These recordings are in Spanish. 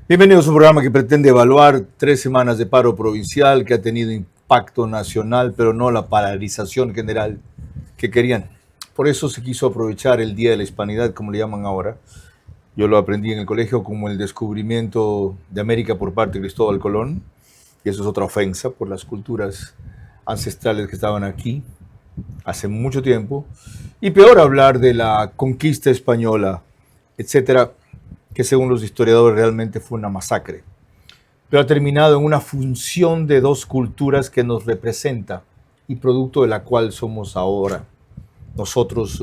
Bienvenidos a un programa que pretende evaluar 3 semanas de paro provincial que ha tenido impacto nacional, pero no la paralización general que querían. Por eso se quiso aprovechar el Día de la Hispanidad, como le llaman ahora. Yo lo aprendí en el colegio como el descubrimiento de América por parte de Cristóbal Colón, y eso es otra ofensa por las culturas ancestrales que estaban aquí hace mucho tiempo. Y peor hablar de la conquista española, etcétera, que según los historiadores realmente fue una masacre, pero ha terminado en una función de dos culturas que nos representa y producto de la cual somos ahora nosotros,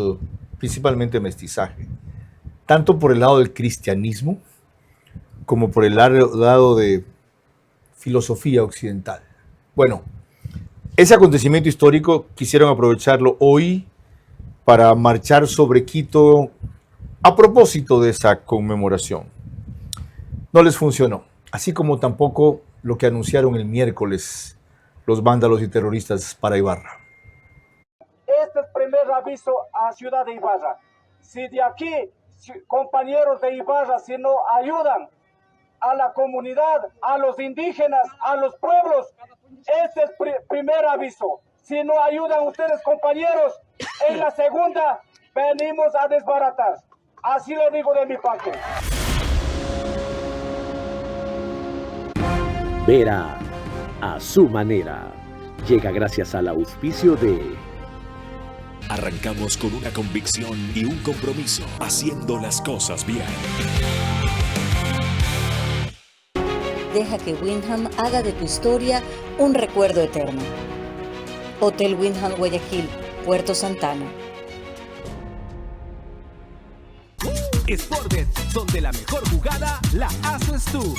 principalmente mestizaje, tanto por el lado del cristianismo como por el lado de filosofía occidental. Bueno, ese acontecimiento histórico quisieron aprovecharlo hoy para marchar sobre Quito a propósito de esa conmemoración. No les funcionó, así como tampoco lo que anunciaron el miércoles los vándalos y terroristas para Ibarra. Este es el primer aviso a Ciudad de Ibarra. Si de aquí, compañeros de Ibarra, si no ayudan a la comunidad, a los indígenas, a los pueblos, este es el primer aviso. Si no ayudan ustedes, compañeros, en la segunda venimos a desbaratar. Así lo digo de mi parte. Vera a su manera. Llega gracias al auspicio de... Arrancamos con una convicción y un compromiso, haciendo las cosas bien. Deja que Wyndham haga de tu historia un recuerdo eterno. Hotel Wyndham Guayaquil, Puerto Santana. Sportbet, donde la mejor jugada la haces tú.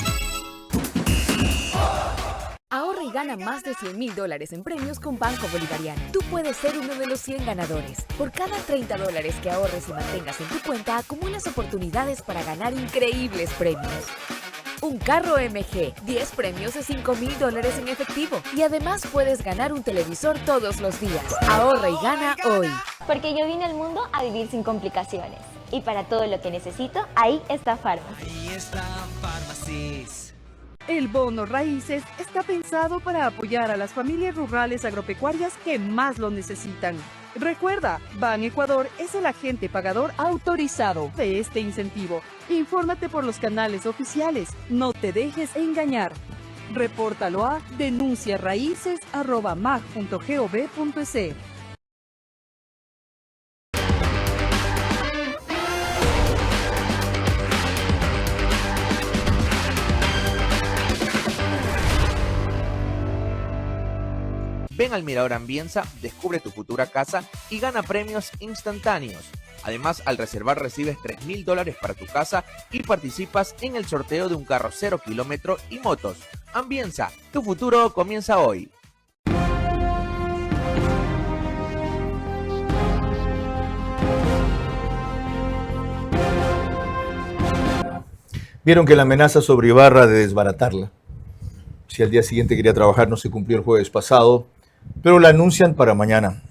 Ahorra y gana más de $100,000 en premios con Banco Bolivariano. Tú puedes ser uno de los 100 ganadores. Por cada $30 que ahorres y mantengas en tu cuenta, acumulas oportunidades para ganar increíbles premios. Un carro MG, 10 premios de $5,000 en efectivo. Y además puedes ganar un televisor todos los días. Ahorra y gana hoy. Porque yo vine al mundo a vivir sin complicaciones. Y para todo lo que necesito, ahí está Farmacy. Ahí están Farmacies. El bono raíces está pensado para apoyar a las familias rurales agropecuarias que más lo necesitan. Recuerda, Ban Ecuador es el agente pagador autorizado de este incentivo. Infórmate por los canales oficiales. No te dejes engañar. Repórtalo a denunciaraíces@mag.gov.es. Ven al Mirador Ambienza, descubre tu futura casa y gana premios instantáneos. Además, al reservar recibes $3,000 para tu casa y participas en el sorteo de un carro 0 kilómetro y motos. Ambienza, tu futuro comienza hoy. Vieron que la amenaza sobre Ibarra de desbaratarla, si al día siguiente quería trabajar, no se cumplió el jueves pasado, pero la anuncian para mañana,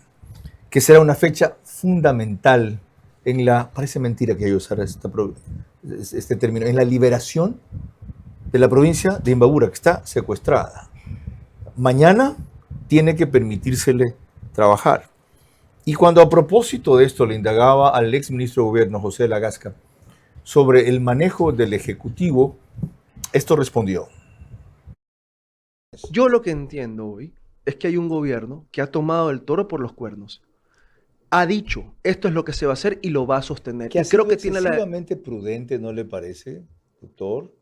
que será una fecha fundamental en la, parece mentira que yo usara este término, en la liberación de la provincia de Imbabura, que está secuestrada. Mañana tiene que permitírsele trabajar. Y cuando a propósito de esto le indagaba al ex ministro de Gobierno, José Lagasca, sobre el manejo del Ejecutivo, esto respondió. Yo lo que entiendo hoy es que hay un gobierno que ha tomado el toro por los cuernos. Ha dicho, esto es lo que se va a hacer y lo va a sostener. Que y creo que tiene excesivamente prudente, ¿no le parece, doctor?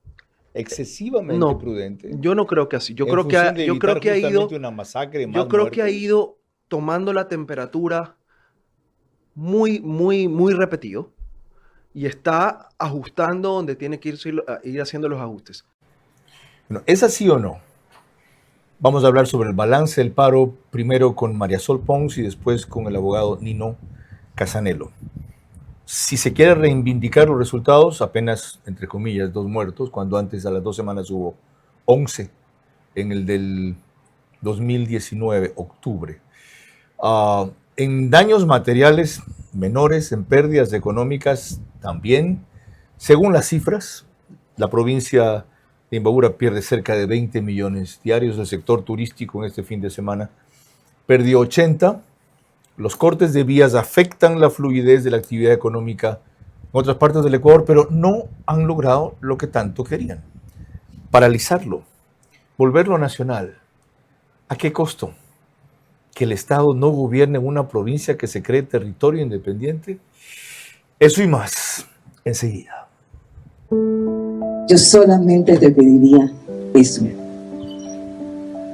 Excesivamente prudente. Yo no creo que así. Yo creo que ha ido una masacre, más yo creo muertos. que ha ido tomando la temperatura muy, muy, muy repetido y está ajustando donde tiene que ir haciendo los ajustes. Bueno, ¿es así o no? Vamos a hablar sobre el balance del paro, primero con María Sol Pons y después con el abogado Nino Casanelo. Si se quiere reivindicar los resultados, apenas, entre comillas, 2 muertos, cuando antes a las 2 semanas hubo 11 en el del 2019, octubre. En daños materiales menores, en pérdidas económicas también. Según las cifras, la provincia Imbabura pierde cerca de 20 millones diarios. El sector turístico en este fin de semana perdió 80. Los cortes de vías afectan la fluidez de la actividad económica en otras partes del Ecuador, pero no han logrado lo que tanto querían: paralizarlo, volverlo nacional. ¿A qué costo? ¿Que el Estado no gobierne una provincia que se cree territorio independiente? Eso y más, enseguida. Yo solamente te pediría eso: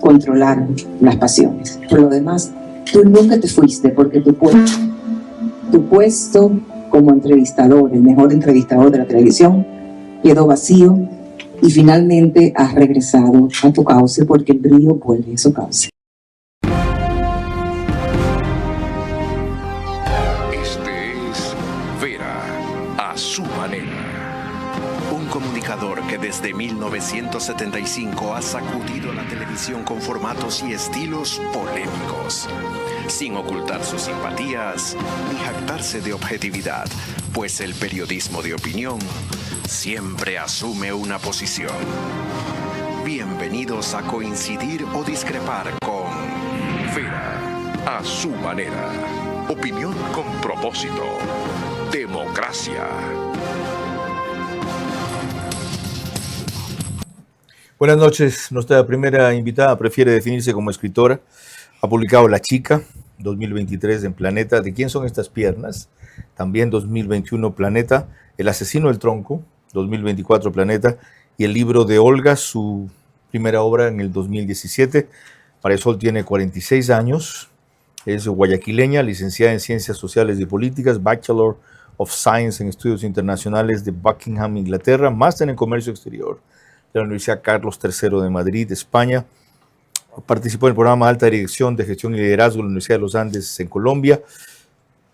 controlar las pasiones. Por lo demás, tú nunca te fuiste, porque tu puesto como entrevistador, el mejor entrevistador de la televisión, quedó vacío y finalmente has regresado a tu cauce, porque el brillo vuelve a su cauce. Este es Vera a su manera. Un comunicador que desde 1975 ha sacudido la televisión con formatos y estilos polémicos, sin ocultar sus simpatías ni jactarse de objetividad, pues el periodismo de opinión siempre asume una posición. Bienvenidos a coincidir o discrepar con Vera a su manera. Opinión con propósito. Democracia. Buenas noches. Nuestra primera invitada prefiere definirse como escritora. Ha publicado La Chica, 2023 en Planeta. ¿De quién son estas piernas? También 2021 Planeta. El asesino del tronco, 2024 Planeta. Y el libro de Olga, su primera obra en el 2017. Marisol tiene 46 años. Es guayaquileña, licenciada en Ciencias Sociales y Políticas, Bachelor of Science en Estudios Internacionales de Buckingham, Inglaterra, máster en Comercio Exterior de la Universidad Carlos III de Madrid, España. Participó en el programa Alta Dirección de Gestión y Liderazgo de la Universidad de los Andes en Colombia.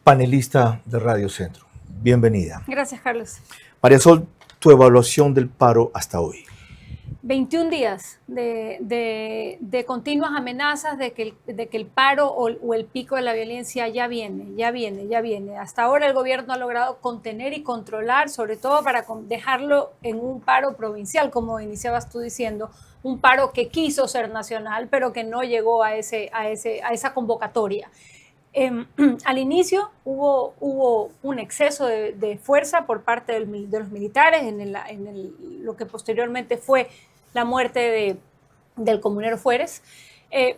Panelista de Radio Centro. Bienvenida. Gracias, Carlos. Marisol, tu evaluación del paro hasta hoy. 21 días de continuas amenazas de que el paro o el pico de la violencia ya viene. Hasta ahora el gobierno ha logrado contener y controlar, sobre todo para dejarlo en un paro provincial, como iniciabas tú diciendo, un paro que quiso ser nacional, pero que no llegó a esa convocatoria. Al inicio hubo un exceso de fuerza por parte de los militares en lo que posteriormente fue la muerte del comunero Fueres,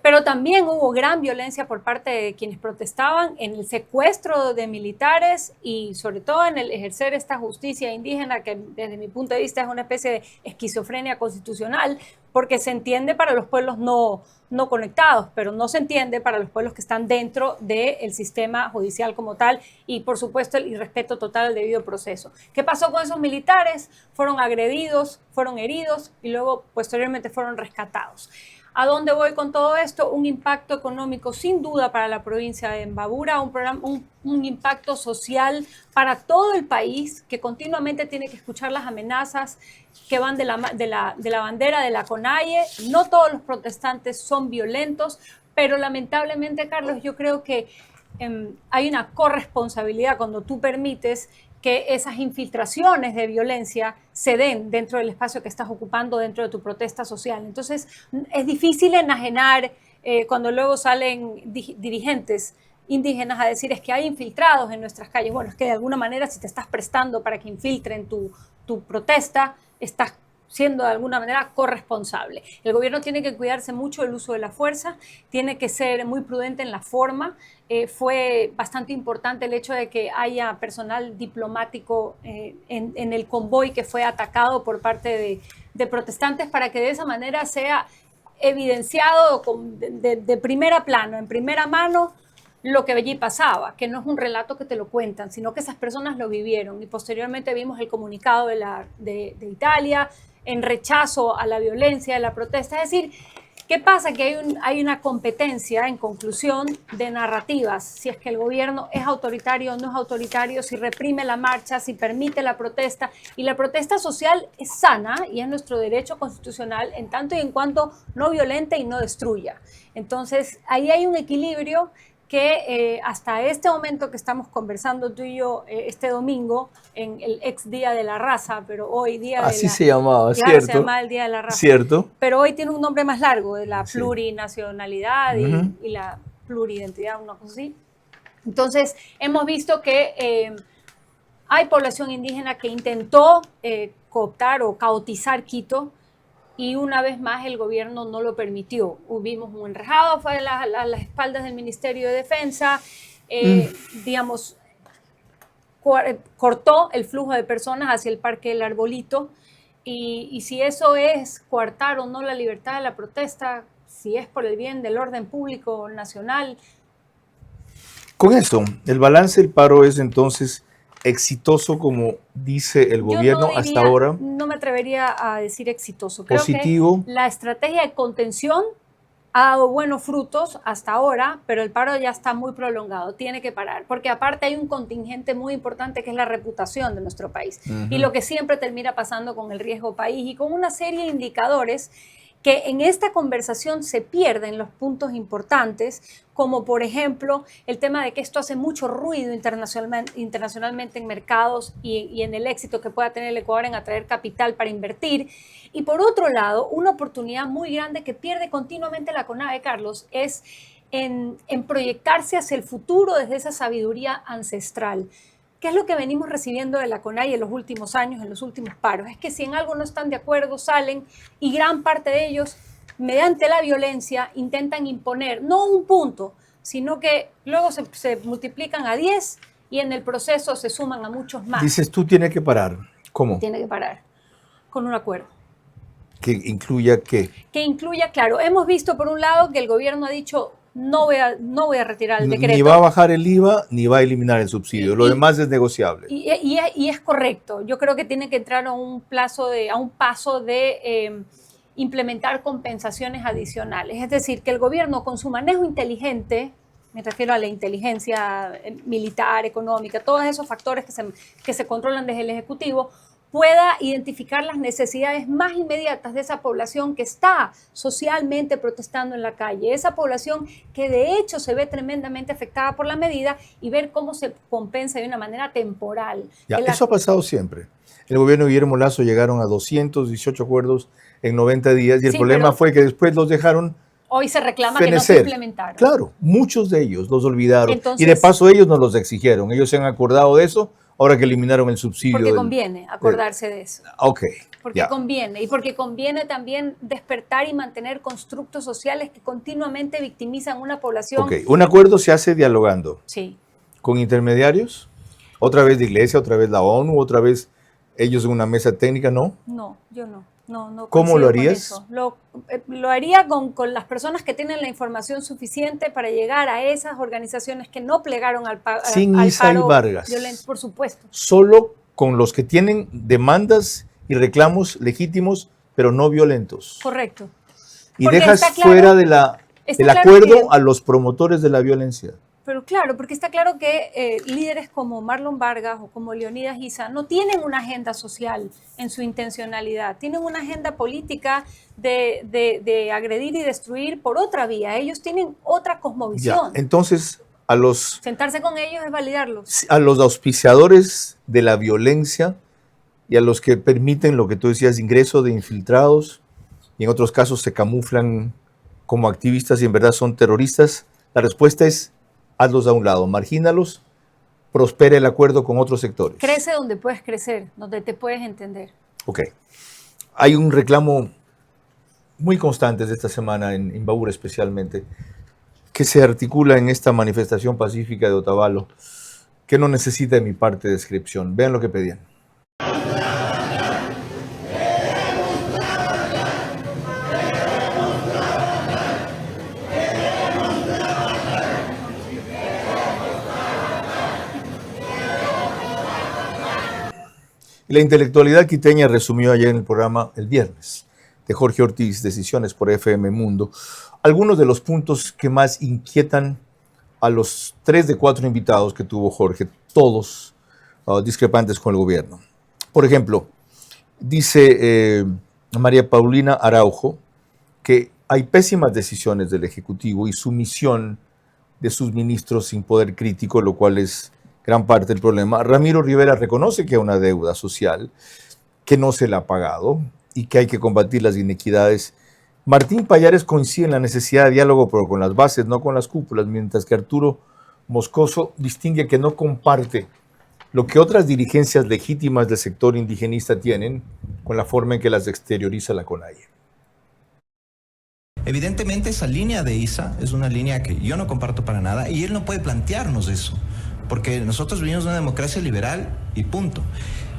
pero también hubo gran violencia por parte de quienes protestaban en el secuestro de militares y sobre todo en el ejercer esta justicia indígena que desde mi punto de vista es una especie de esquizofrenia constitucional, porque se entiende para los pueblos no conectados, pero no se entiende para los pueblos que están dentro del sistema judicial como tal y por supuesto el irrespeto total al debido proceso. ¿Qué pasó con esos militares? Fueron agredidos, fueron heridos y luego posteriormente fueron rescatados. ¿A dónde voy con todo esto? Un impacto económico sin duda para la provincia de Imbabura, un impacto social para todo el país que continuamente tiene que escuchar las amenazas que van de la bandera de la CONAIE. No todos los protestantes son violentos, pero lamentablemente, Carlos, yo creo que hay una corresponsabilidad cuando tú permites que esas infiltraciones de violencia se den dentro del espacio que estás ocupando dentro de tu protesta social. Entonces, es difícil enajenar cuando luego salen dirigentes indígenas a decir es que hay infiltrados en nuestras calles. Bueno, es que de alguna manera si te estás prestando para que infiltren tu protesta, estás siendo de alguna manera corresponsable. El gobierno tiene que cuidarse mucho del uso de la fuerza, tiene que ser muy prudente en la forma. Fue bastante importante el hecho de que haya personal diplomático en el convoy que fue atacado por parte de protestantes para que de esa manera sea evidenciado de primera plano, en primera mano, lo que allí pasaba, que no es un relato que te lo cuentan, sino que esas personas lo vivieron. Y posteriormente vimos el comunicado de Italia en rechazo a la violencia, a la protesta. Es decir, ¿qué pasa? Que hay una competencia, en conclusión, de narrativas. Si es que el gobierno es autoritario o no es autoritario, si reprime la marcha, si permite la protesta. Y la protesta social es sana y es nuestro derecho constitucional en tanto y en cuanto no violente y no destruya. Entonces, ahí hay un equilibrio que hasta este momento que estamos conversando tú y yo, este domingo, en el ex Día de la Raza, pero hoy Día Así de la... se llamaba, claro, ¿cierto? se llamaba el Día de la Raza. Cierto. Pero hoy tiene un nombre más largo, de la Sí. plurinacionalidad Ujú. y la pluridentidad, una cosa así. Entonces, hemos visto que hay población indígena que intentó cooptar o caotizar Quito, y una vez más el gobierno no lo permitió. Hubimos un enrejado, fue a las espaldas del Ministerio de Defensa, digamos, cortó el flujo de personas hacia el Parque del Arbolito, y si eso es coartar o no la libertad de la protesta, si es por el bien del orden público nacional. Con eso, el balance del paro es entonces exitoso, como dice el gobierno Yo no hasta diría, ahora. no me atrevería a decir exitoso. Creo Positivo. que la estrategia de contención ha dado buenos frutos hasta ahora, pero el paro ya está muy prolongado, tiene que parar, porque aparte hay un contingente muy importante que es la reputación de nuestro país. Y lo que siempre termina pasando con el riesgo país y con una serie de indicadores que en esta conversación se pierden los puntos importantes, como por ejemplo el tema de que esto hace mucho ruido internacionalmente en mercados y en el éxito que pueda tener el Ecuador en atraer capital para invertir. Y por otro lado, una oportunidad muy grande que pierde continuamente la CONAVE, Carlos, es en proyectarse hacia el futuro desde esa sabiduría ancestral. ¿Qué es lo que venimos recibiendo de la CONAI en los últimos años, en los últimos paros? Es que si en algo no están de acuerdo, salen y gran parte de ellos, mediante la violencia, intentan imponer no un punto, sino que luego se multiplican a 10 y en el proceso se suman a muchos más. Dices tú, tiene que parar. ¿Cómo? Tiene que parar con un acuerdo. Que incluya qué. Que incluya, claro, hemos visto por un lado que el gobierno ha dicho no voy a retirar el decreto. Ni va a bajar el IVA, ni va a eliminar el subsidio. Lo demás es negociable. Y es correcto. Yo creo que tiene que entrar a un paso de implementar compensaciones adicionales. Es decir, que el gobierno con su manejo inteligente, me refiero a la inteligencia militar, económica, todos esos factores que se controlan desde el Ejecutivo, pueda identificar las necesidades más inmediatas de esa población que está socialmente protestando en la calle, esa población que de hecho se ve tremendamente afectada por la medida, y ver cómo se compensa de una manera temporal. Ya, eso ha pasado siempre. El gobierno de Guillermo Lasso llegaron a 218 acuerdos en 90 días y el problema fue que después los dejaron hoy se reclama fenecer. Que no se implementaron. Claro, muchos de ellos los olvidaron. Entonces, y de paso ellos nos los exigieron. Ellos se han acordado de eso ahora que eliminaron el subsidio. Porque conviene acordarse de eso. Ok. Porque ya. conviene. Y porque conviene también despertar y mantener constructos sociales que continuamente victimizan una población. Ok, un acuerdo se hace dialogando. Sí. Con intermediarios, otra vez la iglesia, otra vez la ONU, otra vez ellos en una mesa técnica, ¿no? No, yo no. No ¿Cómo lo coincido con harías? eso. Lo haría con las personas que tienen la información suficiente para llegar a esas organizaciones que no plegaron al paro. Sin Isa y Vargas. Violento, por supuesto. Solo con los que tienen demandas y reclamos legítimos, pero no violentos. Correcto. Y Porque dejas está claro- fuera está del claro acuerdo que- a los promotores de la violencia. Pero claro, porque está claro que líderes como Marlon Vargas o como Leonidas Issa no tienen una agenda social en su intencionalidad, tienen una agenda política de agredir y destruir por otra vía. Ellos tienen otra Ya, cosmovisión. entonces Sentarse con ellos es validarlos. a los auspiciadores de la violencia y a los que permiten lo que tú decías, ingreso de infiltrados, y en otros casos se camuflan como activistas y en verdad son terroristas, la respuesta es: hazlos a un lado, margínalos, prospera el acuerdo con otros sectores. Crece donde puedes crecer, donde te puedes entender. Ok. Hay un reclamo muy constante de esta semana, en Imbabura especialmente, que se articula en esta manifestación pacífica de Otavalo, que no necesita de mi parte de descripción. Vean lo que pedían. La intelectualidad quiteña resumió ayer en el programa el viernes de Jorge Ortiz, Decisiones por FM Mundo, algunos de los puntos que más inquietan a los 3 de 4 invitados que tuvo Jorge, todos discrepantes con el gobierno. Por ejemplo, dice María Paulina Araujo que hay pésimas decisiones del Ejecutivo y su misión de sus ministros sin poder crítico, lo cual es gran parte del problema. Ramiro Rivera reconoce que hay una deuda social, que no se la ha pagado y que hay que combatir las inequidades. Martín Pallares coincide en la necesidad de diálogo, pero con las bases, no con las cúpulas, mientras que Arturo Moscoso distingue que no comparte lo que otras dirigencias legítimas del sector indigenista tienen con la forma en que las exterioriza la CONAIE. Evidentemente esa línea de Issa es una línea que yo no comparto para nada y él no puede plantearnos eso, porque nosotros vivimos una democracia liberal y punto.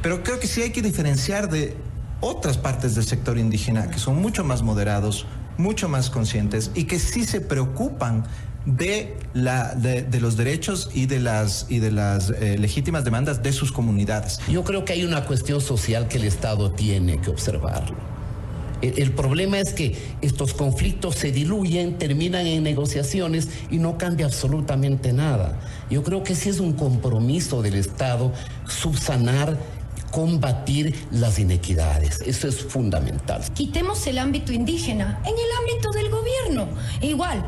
Pero creo que sí hay que diferenciar de otras partes del sector indígena que son mucho más moderados, mucho más conscientes y que sí se preocupan de los derechos y de las legítimas demandas de sus comunidades. Yo creo que hay una cuestión social que el Estado tiene que observarlo. El problema es que estos conflictos se diluyen, terminan en negociaciones y no cambia absolutamente nada. Yo creo que sí es un compromiso del Estado subsanar, combatir las inequidades. Eso es fundamental. Quitemos el ámbito indígena en el ámbito del gobierno. Igual,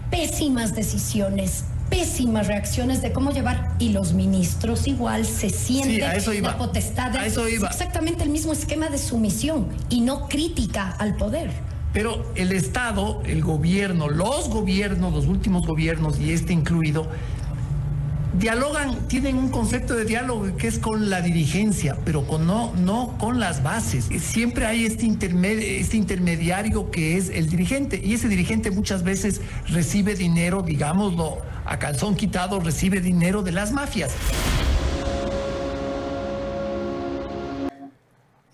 pésimas decisiones, pésimas reacciones de cómo llevar, y los ministros igual se sienten la potestad de... Es exactamente el mismo esquema de sumisión y no crítica al poder. Pero el Estado, el gobierno, los últimos gobiernos y este incluido, dialogan, tienen un concepto de diálogo que es con la dirigencia, pero no con las bases. Siempre hay este intermediario que es el dirigente, y ese dirigente muchas veces recibe dinero, digámoslo a calzón quitado, recibe dinero de las mafias.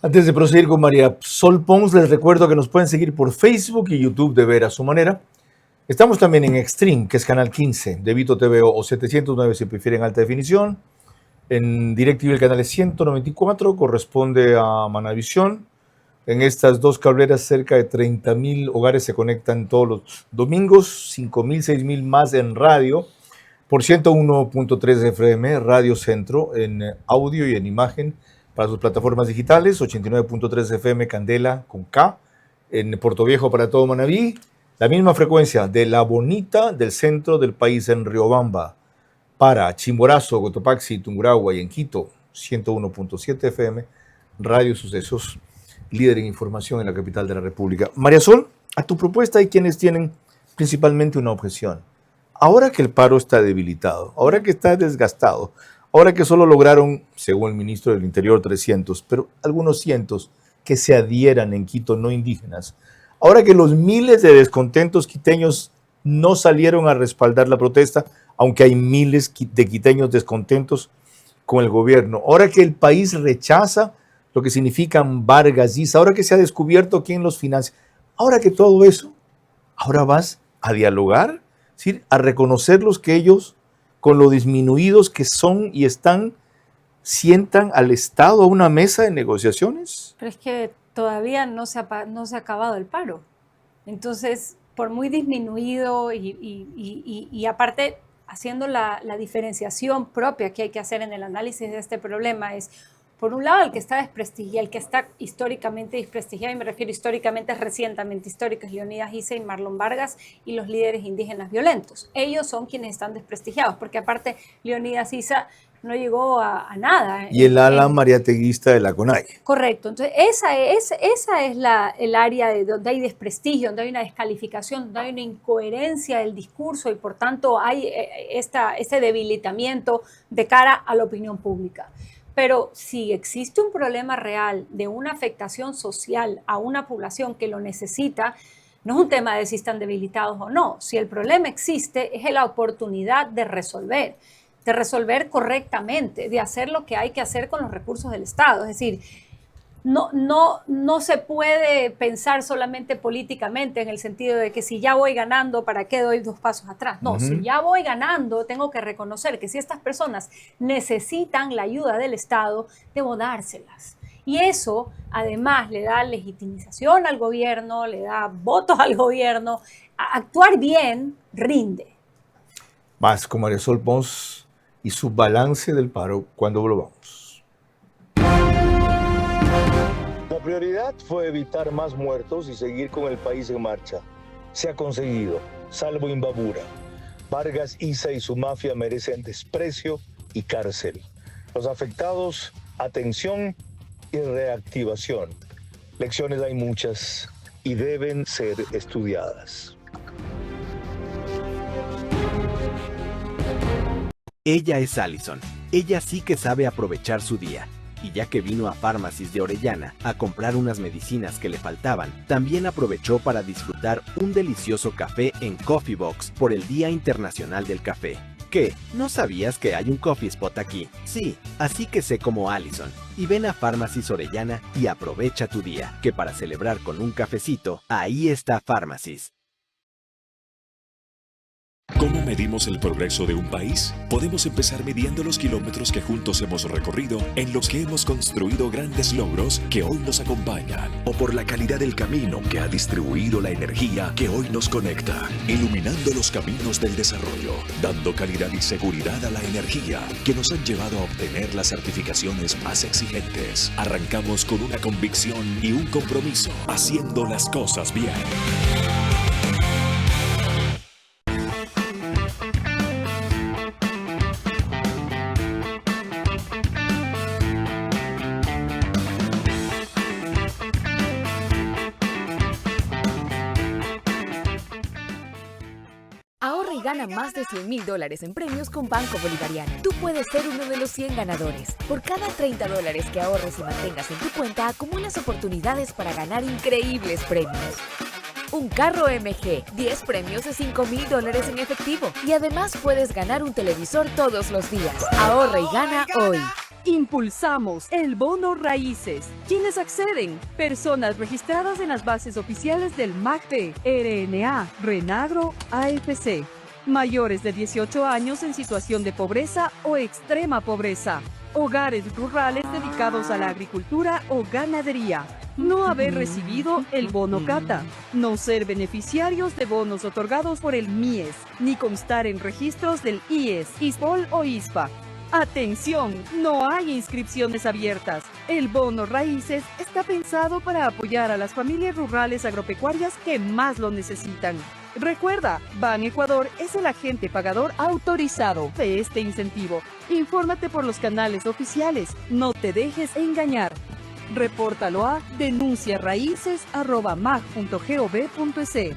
Antes de proseguir con María Sol Pons, les recuerdo que nos pueden seguir por Facebook y YouTube de Ver a su Manera. Estamos también en Extreme, que es canal 15 de Vito TV o 709 si prefieren alta definición. En DirecTV el canal es 194, corresponde a Manavisión. En estas dos cableras cerca de 30,000 hogares se conectan todos los domingos, 5,000, 6,000 más en radio, por 101.3 FM, Radio Centro, en audio y en imagen para sus plataformas digitales, 89.3 FM Candela con K, en Puerto Viejo para todo Manabí. La misma frecuencia de La Bonita del centro del país en Riobamba para Chimborazo, Cotopaxi, Tungurahua y en Quito, 101.7 FM, Radio Sucesos, líder en información en la capital de la República. María Sol, a tu propuesta hay quienes tienen principalmente una objeción. Ahora que el paro está debilitado, ahora que está desgastado, ahora que solo lograron, según el ministro del Interior, 300, pero algunos cientos que se adhieran en Quito no indígenas, ahora que los miles de descontentos quiteños no salieron a respaldar la protesta, aunque hay miles de quiteños descontentos con el gobierno, ahora que el país rechaza lo que significan Vargas Llisa, ahora que se ha descubierto quién los financia, ahora que todo eso, ahora vas a dialogar, ¿sí? A reconocerlos que ellos, con lo disminuidos que son y están, sientan al Estado a una mesa de negociaciones. Pero es que todavía no se ha acabado el paro. Entonces, por muy disminuido y aparte haciendo la diferenciación propia que hay que hacer en el análisis de este problema es, por un lado, el que está desprestigiado, el que está históricamente desprestigiado, y me refiero históricamente, recientemente históricos, Leonidas Issa y Marlon Vargas y los líderes indígenas violentos. Ellos son quienes están desprestigiados, porque aparte Leonidas Issa no llegó a nada. Y el ala mariateguista de la CONAIE. Correcto. Entonces, esa es el área de donde hay desprestigio, donde hay una descalificación, donde hay una incoherencia del discurso y por tanto hay este debilitamiento de cara a la opinión pública. Pero si existe un problema real de una afectación social a una población que lo necesita, no es un tema de si están debilitados o no. Si el problema existe, es la oportunidad de resolver correctamente, de hacer lo que hay que hacer con los recursos del Estado. Es decir, no se puede pensar solamente políticamente en el sentido de que si ya voy ganando, ¿para qué doy 2 pasos atrás? No, si ya voy ganando, tengo que reconocer que si estas personas necesitan la ayuda del Estado, debo dárselas. Y eso, además, le da legitimización al gobierno, le da votos al gobierno. Actuar bien rinde. Más con María Sol Pons y su balance del paro cuando volvamos. La prioridad fue evitar más muertos y seguir con el país en marcha. Se ha conseguido, salvo Imbabura. Vargas Isa y su mafia merecen desprecio y cárcel. Los afectados, atención y reactivación. Lecciones hay muchas y deben ser estudiadas. Ella es Allison. Ella sí que sabe aprovechar su día. Y ya que vino a Pharmacies de Orellana a comprar unas medicinas que le faltaban, también aprovechó para disfrutar un delicioso café en Coffee Box por el Día Internacional del Café. ¿Qué? ¿No sabías que hay un coffee spot aquí? Sí, así que sé como Allison. Y ven a Pharmacies Orellana y aprovecha tu día, que para celebrar con un cafecito, ahí está Pharmacies. ¿Cómo medimos el progreso de un país? Podemos empezar midiendo los kilómetros que juntos hemos recorrido, en los que hemos construido grandes logros que hoy nos acompañan, o por la calidad del camino que ha distribuido la energía que hoy nos conecta, iluminando los caminos del desarrollo, dando calidad y seguridad a la energía que nos han llevado a obtener las certificaciones más exigentes. Arrancamos con una convicción y un compromiso, haciendo las cosas bien. Ahorra y gana más de $100,000 en premios con Banco Bolivariano. Tú puedes ser uno de los 100 ganadores. Por cada $30 que ahorres y mantengas en tu cuenta, acumulas oportunidades para ganar increíbles premios. Un carro MG, 10 premios de $5,000 en efectivo. Y además puedes ganar un televisor todos los días. Ahorra y gana hoy. Impulsamos el bono raíces. ¿Quiénes acceden? Personas registradas en las bases oficiales del MACD, RNA, Renagro, AFC. Mayores de 18 años en situación de pobreza o extrema pobreza. Hogares rurales dedicados a la agricultura o ganadería. No haber recibido el bono Cata. No ser beneficiarios de bonos otorgados por el MIES, ni constar en registros del IES, ISPOL o ISPA. ¡Atención! No hay inscripciones abiertas. El bono raíces está pensado para apoyar a las familias rurales agropecuarias que más lo necesitan. Recuerda, Ban Ecuador es el agente pagador autorizado de este incentivo. Infórmate por los canales oficiales. No te dejes engañar. Repórtalo a denunciaraíces@mag.gov.es.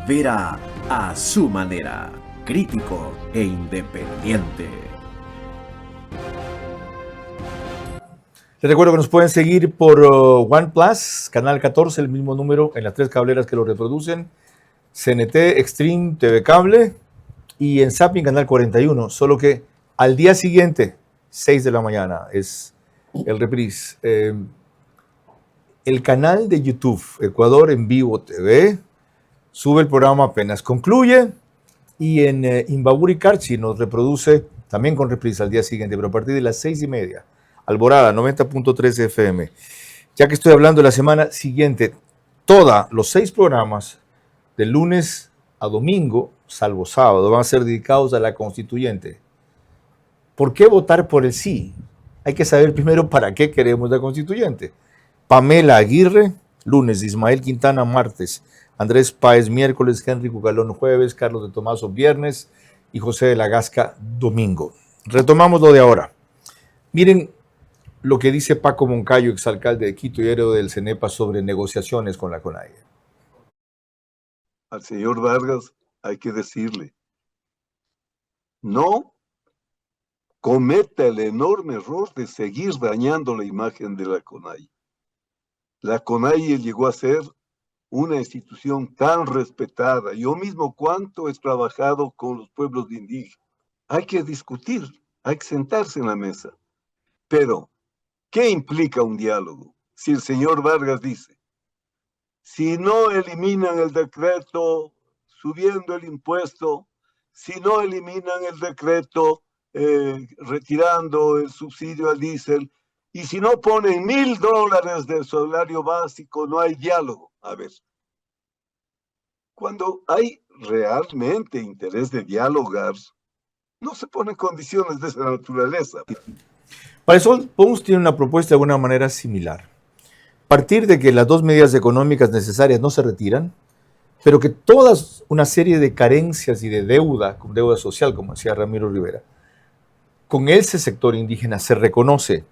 Vera a su manera. Crítico e independiente. Les recuerdo que nos pueden seguir por OnePlus, Canal 14, el mismo número en las 3 cableras que lo reproducen, CNT, Extreme, TV Cable y en Zapping, Canal 41, solo que al día siguiente, 6 de la mañana, es el reprise. El canal de YouTube, Ecuador en Vivo TV, sube el programa apenas concluye. Y en Imbaburi Carchi nos reproduce también con reprise al día siguiente, pero a partir de las 6:30. Alborada, 90.3 FM. Ya que estoy hablando de la semana siguiente, todos los 6 programas, de lunes a domingo, salvo sábado, van a ser dedicados a la constituyente. ¿Por qué votar por el sí? Hay que saber primero para qué queremos la constituyente. Pamela Aguirre, lunes, Ismael Quintana, martes, Andrés Páez, miércoles, Henry Cucalón, jueves, Carlos de Tomaso, viernes y José de la Gasca, domingo. Retomamos lo de ahora. Miren lo que dice Paco Moncayo, exalcalde de Quito y héroe del CENEPA, sobre negociaciones con la CONAIE. Al señor Vargas hay que decirle, no cometa el enorme error de seguir dañando la imagen de la CONAIE. La CONAIE llegó a ser una institución tan respetada. Yo mismo cuánto he trabajado con los pueblos indígenas. Hay que discutir, hay que sentarse en la mesa. Pero, ¿qué implica un diálogo? Si el señor Vargas dice, si no eliminan el decreto subiendo el impuesto, si no eliminan el decreto retirando el subsidio al diésel, y si no ponen $1,000 del salario básico, no hay diálogo. A ver, cuando hay realmente interés de dialogar, no se ponen condiciones de esa naturaleza. Para eso, POMS tiene una propuesta de alguna manera similar. Partir de que las 2 medidas económicas necesarias no se retiran, pero que toda una serie de carencias y de deuda social, como decía Ramiro Rivera, con ese sector indígena se reconoce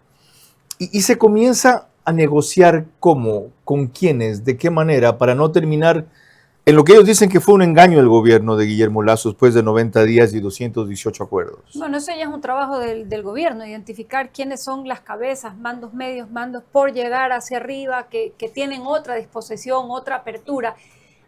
y se comienza a negociar cómo, con quiénes, de qué manera, para no terminar en lo que ellos dicen que fue un engaño del gobierno de Guillermo Lasso después de 90 días y 218 acuerdos. Bueno, eso ya es un trabajo del gobierno, identificar quiénes son las cabezas, mandos medios, mandos por llegar hacia arriba, que tienen otra disposición, otra apertura.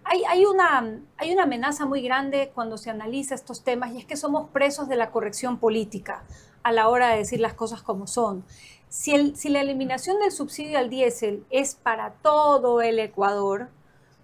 Hay una amenaza muy grande cuando se analiza estos temas, y es que somos presos de la corrección política a la hora de decir las cosas como son. Si la eliminación del subsidio al diésel es para todo el Ecuador,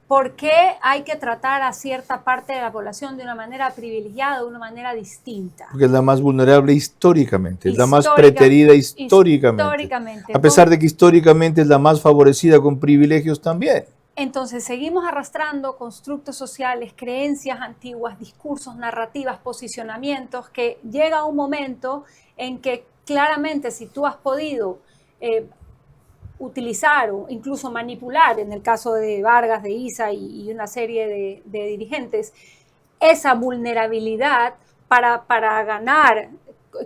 ¿por qué hay que tratar a cierta parte de la población de una manera privilegiada, de una manera distinta? Porque es la más vulnerable históricamente, es la más preterida históricamente. A pesar de que históricamente es la más favorecida con privilegios también. Entonces seguimos arrastrando constructos sociales, creencias antiguas, discursos, narrativas, posicionamientos, que llega un momento en que claramente si tú has podido utilizar o incluso manipular, en el caso de Vargas, de Issa y una serie de dirigentes, esa vulnerabilidad para ganar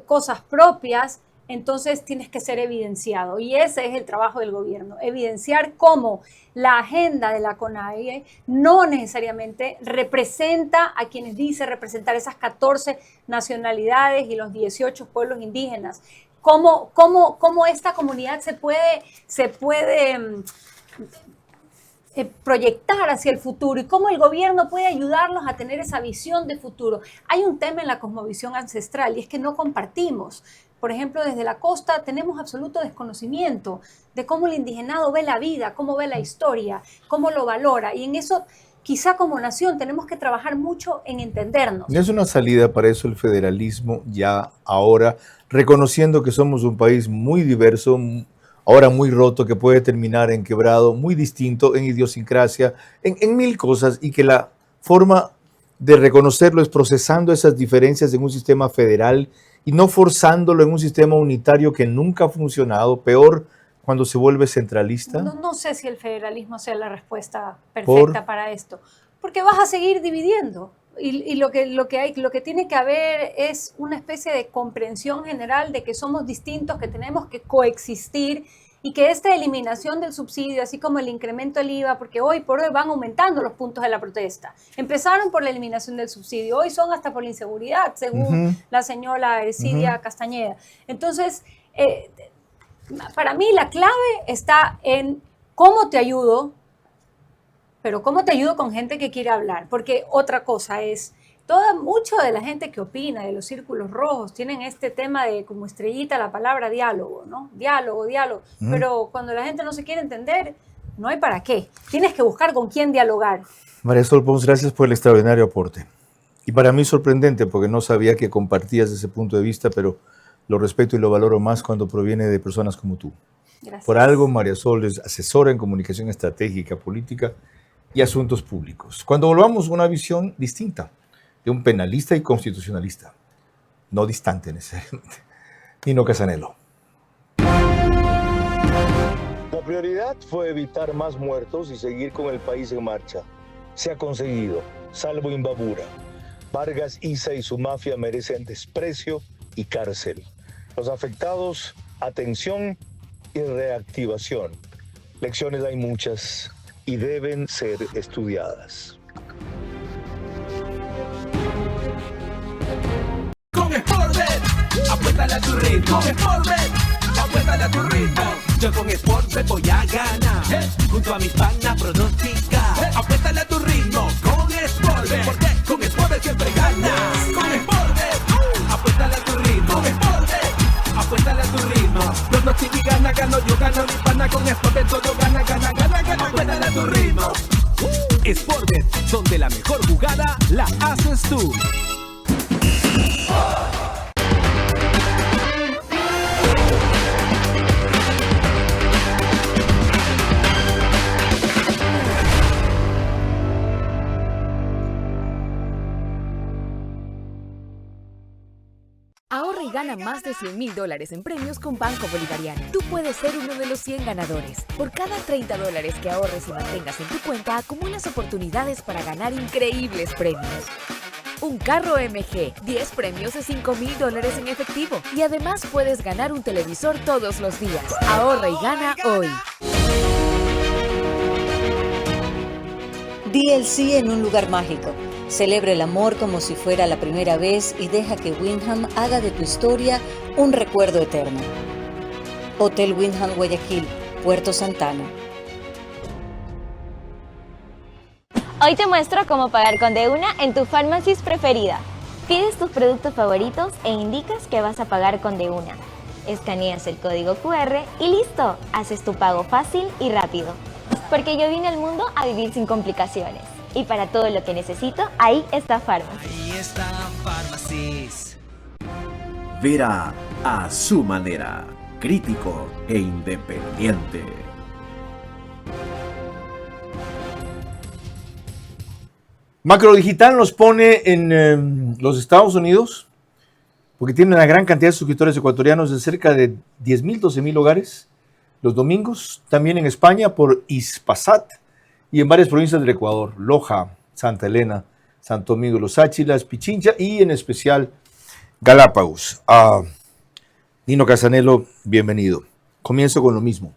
cosas propias, entonces tienes que ser evidenciado. Y ese es el trabajo del gobierno, evidenciar cómo la agenda de la CONAIE no necesariamente representa a quienes dice representar esas 14 nacionalidades y los 18 pueblos indígenas. Cómo esta comunidad se puede proyectar hacia el futuro y cómo el gobierno puede ayudarlos a tener esa visión de futuro. Hay un tema en la cosmovisión ancestral y es que no compartimos. Por ejemplo, desde la costa tenemos absoluto desconocimiento de cómo el indigenado ve la vida, cómo ve la historia, cómo lo valora. Y en eso, quizá como nación, tenemos que trabajar mucho en entendernos. Es una salida para eso el federalismo ya ahora, reconociendo que somos un país muy diverso, ahora muy roto, que puede terminar en quebrado, muy distinto en idiosincrasia, en mil cosas, y que la forma de reconocerlo es procesando esas diferencias en un sistema federal y no forzándolo en un sistema unitario que nunca ha funcionado, peor cuando se vuelve centralista. No sé si el federalismo sea la respuesta perfecta para esto, porque vas a seguir dividiendo. Y lo que tiene que haber es una especie de comprensión general de que somos distintos, que tenemos que coexistir y que esta eliminación del subsidio, así como el incremento del IVA, porque hoy por hoy van aumentando los puntos de la protesta. Empezaron por la eliminación del subsidio, hoy son hasta por la inseguridad, según la señora Ercilia Castañeda. Entonces, para mí la clave está en cómo te ayudo, pero cómo te ayudo con gente que quiere hablar, porque otra cosa es, mucho de la gente que opina, de los círculos rojos, tienen este tema de como estrellita la palabra diálogo, ¿no? Diálogo, pero cuando la gente no se quiere entender, no hay para qué. Tienes que buscar con quién dialogar. María Sol Pons, gracias por el extraordinario aporte. Y para mí sorprendente, porque no sabía que compartías ese punto de vista, pero lo respeto y lo valoro más cuando proviene de personas como tú. Gracias. Por algo, María Sol es asesora en comunicación estratégica, política y asuntos públicos. Cuando volvamos a una visión distinta, de un penalista y constitucionalista, no distante necesariamente, Nino Casanello. La prioridad fue evitar más muertos y seguir con el país en marcha. Se ha conseguido, salvo Imbabura. Vargas, Issa y su mafia merecen desprecio y cárcel. Los afectados, atención y reactivación. Lecciones hay muchas y deben ser estudiadas. Con Sportbet, apuéstale a tu ritmo. Con Sportbet, apuéstale a tu ritmo. Yo con Sportbet voy a ganar. Junto a mis panas pronostica. Apuéstale a tu ritmo. Con Sportbet, porque con Sportbet siempre ganas. Con Sportbet, apuéstale a tu ritmo. Con Sportbet, apuéstale a tu ritmo. Pronostica y gana, gano, yo gano, mi pana. Con Sportbet todo gana, gana, gana, gana. Apuéstale a tu ritmo. Sportbet, donde la mejor jugada la haces tú. Ahorra y gana gana más de $100,000 en premios con Banco Bolivariano. Tú puedes ser uno de los 100 ganadores. Por cada $30 que ahorres y mantengas en tu cuenta, acumulas oportunidades para ganar increíbles premios. Un carro MG, 10 premios de $5,000 en efectivo. Y además puedes ganar un televisor todos los días. Ahorra y gana hoy. Di el sí en un lugar mágico. Celebra el amor como si fuera la primera vez y deja que Wyndham haga de tu historia un recuerdo eterno. Hotel Wyndham Guayaquil, Puerto Santana. Hoy te muestro cómo pagar con De Una en tu Pharmacy's preferida. Pides tus productos favoritos e indicas que vas a pagar con De Una. Escaneas el código QR y listo, haces tu pago fácil y rápido. Porque yo vine al mundo a vivir sin complicaciones. Y para todo lo que necesito, ahí está Pharmacy's. Ahí está Pharmacy's. Vera a su manera, crítico e independiente. Macrodigital nos pone en los Estados Unidos, porque tiene una gran cantidad de suscriptores ecuatorianos de cerca de 10,000, 12,000 hogares los domingos. También en España por Ispasat y en varias provincias del Ecuador, Loja, Santa Elena, Santo Domingo, Los Áchilas, Pichincha y en especial Galápagos. Nino Casanelo, bienvenido. Comienzo con lo mismo.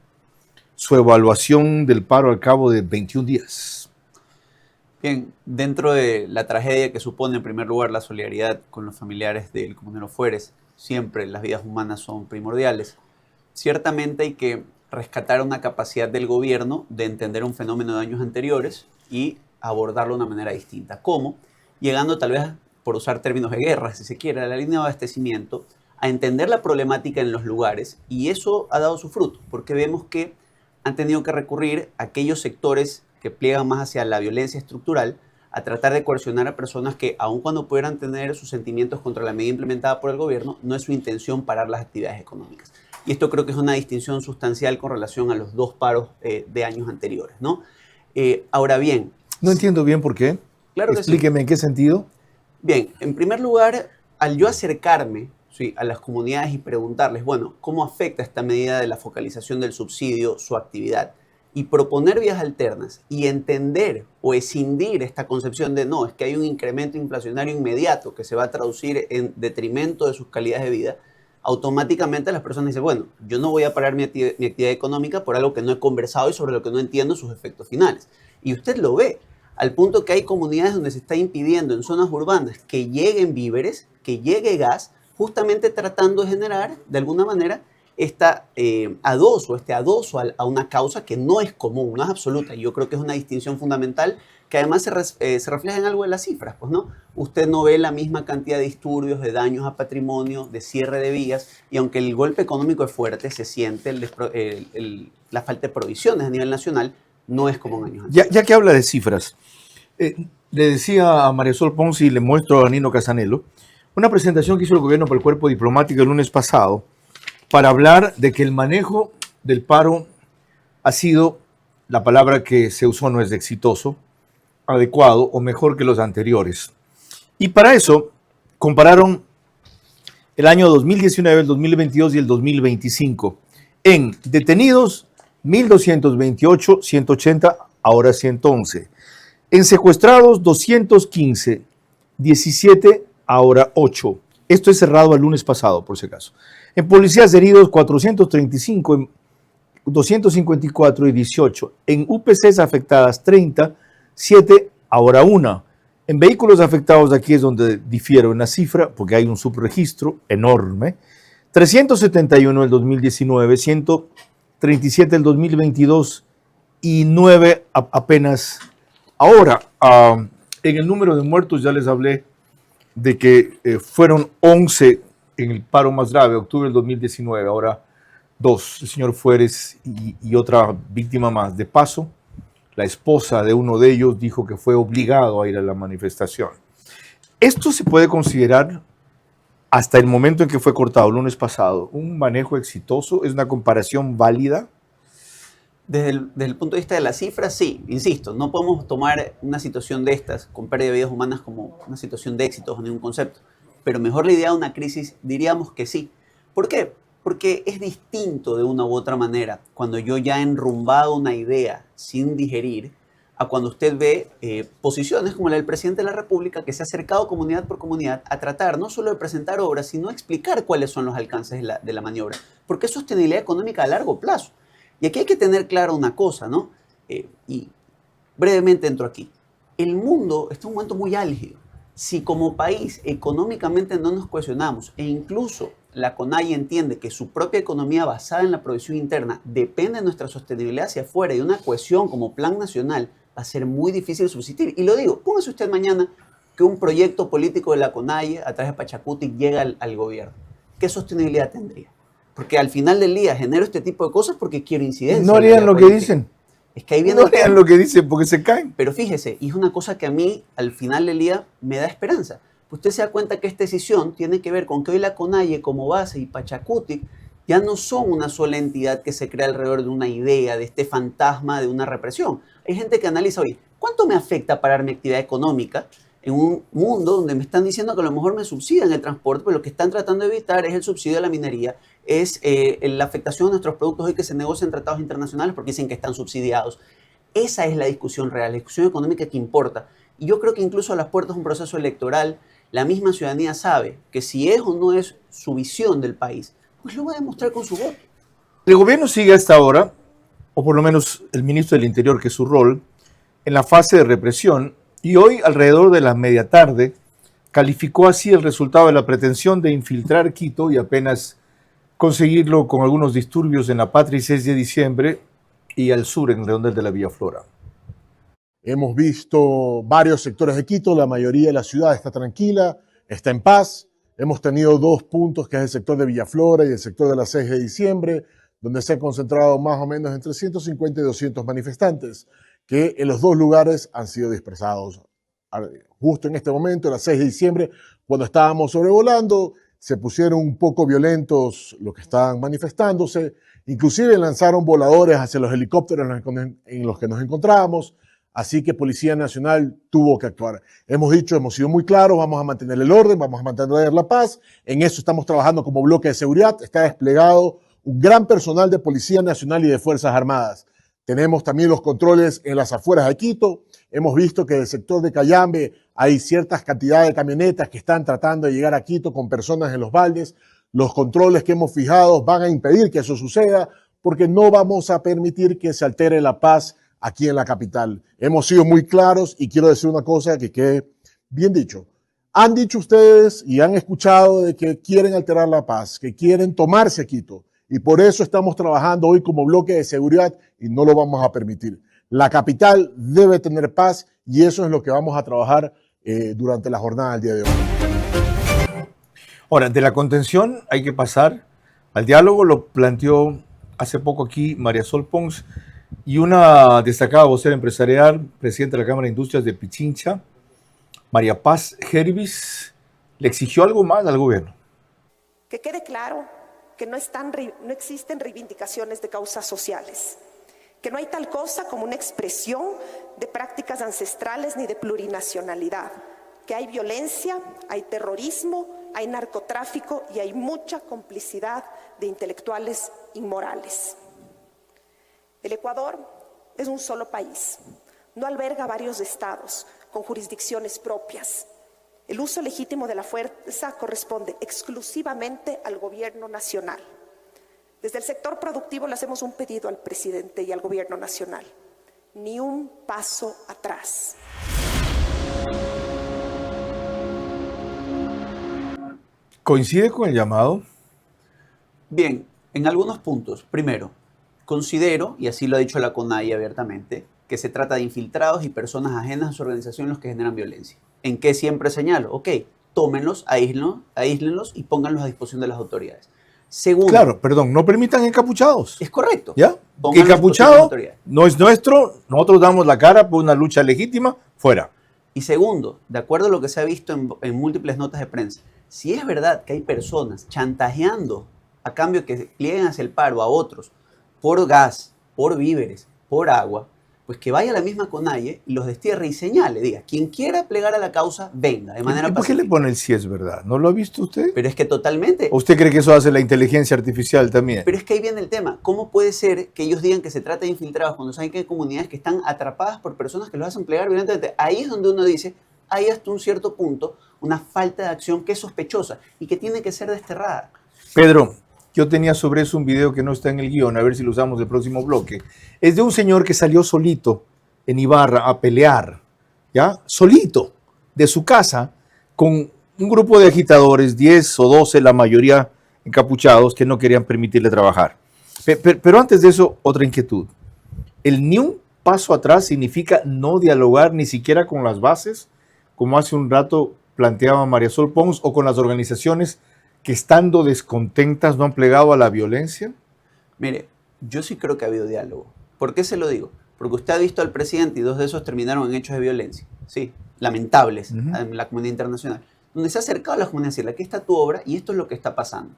Su evaluación del paro al cabo de 21 días. Bien, dentro de la tragedia que supone en primer lugar la solidaridad con los familiares del comunero Fueres, siempre las vidas humanas son primordiales. Ciertamente hay que rescatar una capacidad del gobierno de entender un fenómeno de años anteriores y abordarlo de una manera distinta. ¿Cómo? Llegando tal vez, por usar términos de guerra, si se quiere, a la línea de abastecimiento, a entender la problemática en los lugares, y eso ha dado su fruto, porque vemos que han tenido que recurrir a aquellos sectores que pliegan más hacia la violencia estructural, a tratar de coercionar a personas que, aun cuando pudieran tener sus sentimientos contra la medida implementada por el gobierno, no es su intención parar las actividades económicas. Y esto creo que es una distinción sustancial con relación a los dos paros de años anteriores, ¿no? Ahora bien... No entiendo bien por qué. Claro que explíqueme en qué sentido. Bien, en primer lugar, al yo acercarme a las comunidades y preguntarles, bueno, ¿cómo afecta esta medida de la focalización del subsidio su actividad? Y proponer vías alternas y entender o escindir esta concepción de no, es que hay un incremento inflacionario inmediato que se va a traducir en detrimento de sus calidades de vida, automáticamente las personas dicen, bueno, yo no voy a parar mi actividad económica por algo que no he conversado y sobre lo que no entiendo sus efectos finales. Y usted lo ve, al punto que hay comunidades donde se está impidiendo en zonas urbanas que lleguen víveres, que llegue gas, justamente tratando de generar, de alguna manera, este adoso a una causa que no es común, no es absoluta. Y yo creo que es una distinción fundamental que además se refleja en algo de las cifras, pues, ¿no? Usted no ve la misma cantidad de disturbios, de daños a patrimonio, de cierre de vías, y aunque el golpe económico es fuerte, se siente la falta de provisiones a nivel nacional, no es como en años anteriores. Ya que habla de cifras, le decía a Marisol Ponce y le muestro a Nino Casanelo una presentación que hizo el gobierno por el cuerpo diplomático el lunes pasado para hablar de que el manejo del paro ha sido, la palabra que se usó no es de exitoso, adecuado o mejor que los anteriores. Y para eso compararon el año 2019, el 2022 y el 2025. En detenidos, 1.228, 180, ahora 111. En secuestrados, 215, 17, ahora 8. Esto es cerrado el lunes pasado, por si acaso. En policías heridos, 435, 254 y 18. En UPCs afectadas, 30, 7, ahora 1. En vehículos afectados, aquí es donde difiero en la cifra, porque hay un subregistro enorme. 371 el 2019, 137 el 2022 y 9 apenas ahora. En el número de muertos ya les hablé de que fueron 11 en el paro más grave, octubre del 2019, ahora 2, el señor Fueres y otra víctima más. De paso, la esposa de uno de ellos dijo que fue obligado a ir a la manifestación. Esto se puede considerar, hasta el momento en que fue cortado el lunes pasado, un manejo exitoso. ¿Es una comparación válida? Desde el punto de vista de las cifras, sí, insisto, no podemos tomar una situación de estas con pérdida de vidas humanas como una situación de éxito o ningún concepto. pero mejor la idea de una crisis, diríamos que sí. ¿Por qué? Porque es distinto de una u otra manera cuando yo ya he enrumbado una idea sin digerir a cuando usted ve posiciones como la del presidente de la República, que se ha acercado comunidad por comunidad a tratar no solo de presentar obras, sino explicar cuáles son los alcances de la maniobra. Porque es sostenibilidad económica a largo plazo. Y aquí hay que tener claro una cosa, ¿no? Y brevemente entro aquí. El mundo está en un momento muy álgido. Si como país económicamente no nos cohesionamos e incluso la CONAIE entiende que su propia economía basada en la producción interna depende de nuestra sostenibilidad hacia afuera y de una cohesión como plan nacional, va a ser muy difícil subsistir. Y lo digo, póngase usted mañana que un proyecto político de la CONAIE a través de Pachacutic llega al gobierno. ¿Qué sostenibilidad tendría? Porque al final del día genero este tipo de cosas porque quiero incidencia. No lean lo que dicen. Es que ahí viene no lean lo que dicen porque se caen. Pero fíjese, y es una cosa que a mí al final del día me da esperanza. Usted se da cuenta que esta decisión tiene que ver con que hoy la CONAIE como base y Pachacutic ya no son una sola entidad que se crea alrededor de una idea, de este fantasma de una represión. Hay gente que analiza hoy, ¿cuánto me afecta parar mi actividad económica en un mundo donde me están diciendo que a lo mejor me subsidian el transporte, pero lo que están tratando de evitar es el subsidio de la minería, es la afectación de nuestros productos hoy que se negocian en tratados internacionales porque dicen que están subsidiados? Esa es la discusión real, la discusión económica que importa. Y yo creo que incluso a las puertas de un proceso electoral, la misma ciudadanía sabe que si es o no es su visión del país, pues lo va a demostrar con su voto. El gobierno sigue hasta ahora, o por lo menos el ministro del Interior, que es su rol, en la fase de represión, y hoy, alrededor de la media tarde, calificó así el resultado de la pretensión de infiltrar Quito y apenas conseguirlo con algunos disturbios en la Patria y 6 de diciembre y al sur, en el redondel de la Villa Flora. Hemos visto varios sectores de Quito, la mayoría de la ciudad está tranquila, está en paz. Hemos tenido dos puntos, que es el sector de Villaflora y el sector de la 6 de diciembre, donde se han concentrado más o menos entre 150 y 200 manifestantes, que en los dos lugares han sido dispersados. Justo en este momento, la 6 de diciembre, cuando estábamos sobrevolando, se pusieron un poco violentos los que estaban manifestándose, inclusive lanzaron voladores hacia los helicópteros en los que nos encontrábamos. Así que Policía Nacional tuvo que actuar. Hemos sido muy claros, vamos a mantener el orden, vamos a mantener la paz. En eso estamos trabajando como bloque de seguridad. Está desplegado un gran personal de Policía Nacional y de Fuerzas Armadas. Tenemos también los controles en las afueras de Quito. Hemos visto que en el sector de Cayambe hay ciertas cantidades de camionetas que están tratando de llegar a Quito con personas en los baldes. Los controles que hemos fijado van a impedir que eso suceda porque no vamos a permitir que se altere la paz aquí en la capital. Hemos sido muy claros y quiero decir una cosa que quede bien dicho. Han dicho ustedes y han escuchado de que quieren alterar la paz, que quieren tomarse Quito. Y por eso estamos trabajando hoy como bloque de seguridad y no lo vamos a permitir. La capital debe tener paz y eso es lo que vamos a trabajar durante la jornada del día de hoy. Ahora, de la contención hay que pasar al diálogo. Lo planteó hace poco aquí María Sol Pons, y una destacada vocera empresarial, presidenta de la Cámara de Industrias de Pichincha, María Paz Hervis, le exigió algo más al gobierno. Que quede claro que no existen reivindicaciones de causas sociales, que no hay tal cosa como una expresión de prácticas ancestrales ni de plurinacionalidad, que hay violencia, hay terrorismo, hay narcotráfico y hay mucha complicidad de intelectuales inmorales. El Ecuador es un solo país, no alberga varios estados con jurisdicciones propias. El uso legítimo de la fuerza corresponde exclusivamente al gobierno nacional. Desde el sector productivo le hacemos un pedido al presidente y al gobierno nacional: ni un paso atrás. ¿Coincide con el llamado? Bien, en algunos puntos. Primero, considero, y así lo ha dicho la CONAIE abiertamente, que se trata de infiltrados y personas ajenas a su organización los que generan violencia. ¿En qué siempre señalo? Ok, tómenlos, aíslenlos y pónganlos a disposición de las autoridades. Segundo. Claro, perdón, no permitan encapuchados. Es correcto. ¿Ya? Pónganlos Encapuchado a disposición de las autoridades. no es nuestro, nosotros damos la cara por una lucha legítima, fuera. Y segundo, de acuerdo a lo que se ha visto en múltiples notas de prensa, si es verdad que hay personas chantajeando a cambio que plieguen hacia el paro a otros por gas, por víveres, por agua, Pues que vaya a la misma CONAIE y los destierre y señale, diga, quien quiera plegar a la causa, venga, de manera ¿Y por qué le pone el sí es verdad? ¿No lo ha visto usted? Pero es que totalmente. ¿O usted cree que eso hace la inteligencia artificial también? Pero es que ahí viene el tema. ¿Cómo puede ser que ellos digan que se trata de infiltrados cuando saben que hay comunidades que están atrapadas por personas que los hacen plegar violentamente? Ahí es donde uno dice, hay hasta un cierto punto una falta de acción que es sospechosa y que tiene que ser desterrada. Pedro, yo tenía sobre eso un video que no está en el guión, a ver si lo usamos el próximo bloque. Es de un señor que salió solito en Ibarra a pelear, ¿ya? Solito, de su casa, con un grupo de agitadores, 10 o 12, la mayoría encapuchados, que no querían permitirle trabajar. Pero antes de eso, otra inquietud. El ni un paso atrás significa no dialogar ni siquiera con las bases, como hace un rato planteaba María Sol Pons, o con las organizaciones que estando descontentas no han plegado a la violencia. Mire, yo sí creo que ha habido diálogo. ¿Por qué se lo digo? Porque usted ha visto al presidente y 2 de esos terminaron en hechos de violencia, sí, lamentables en la comunidad internacional, donde se ha acercado a la comunidad y decirle, aquí está tu obra y esto es lo que está pasando.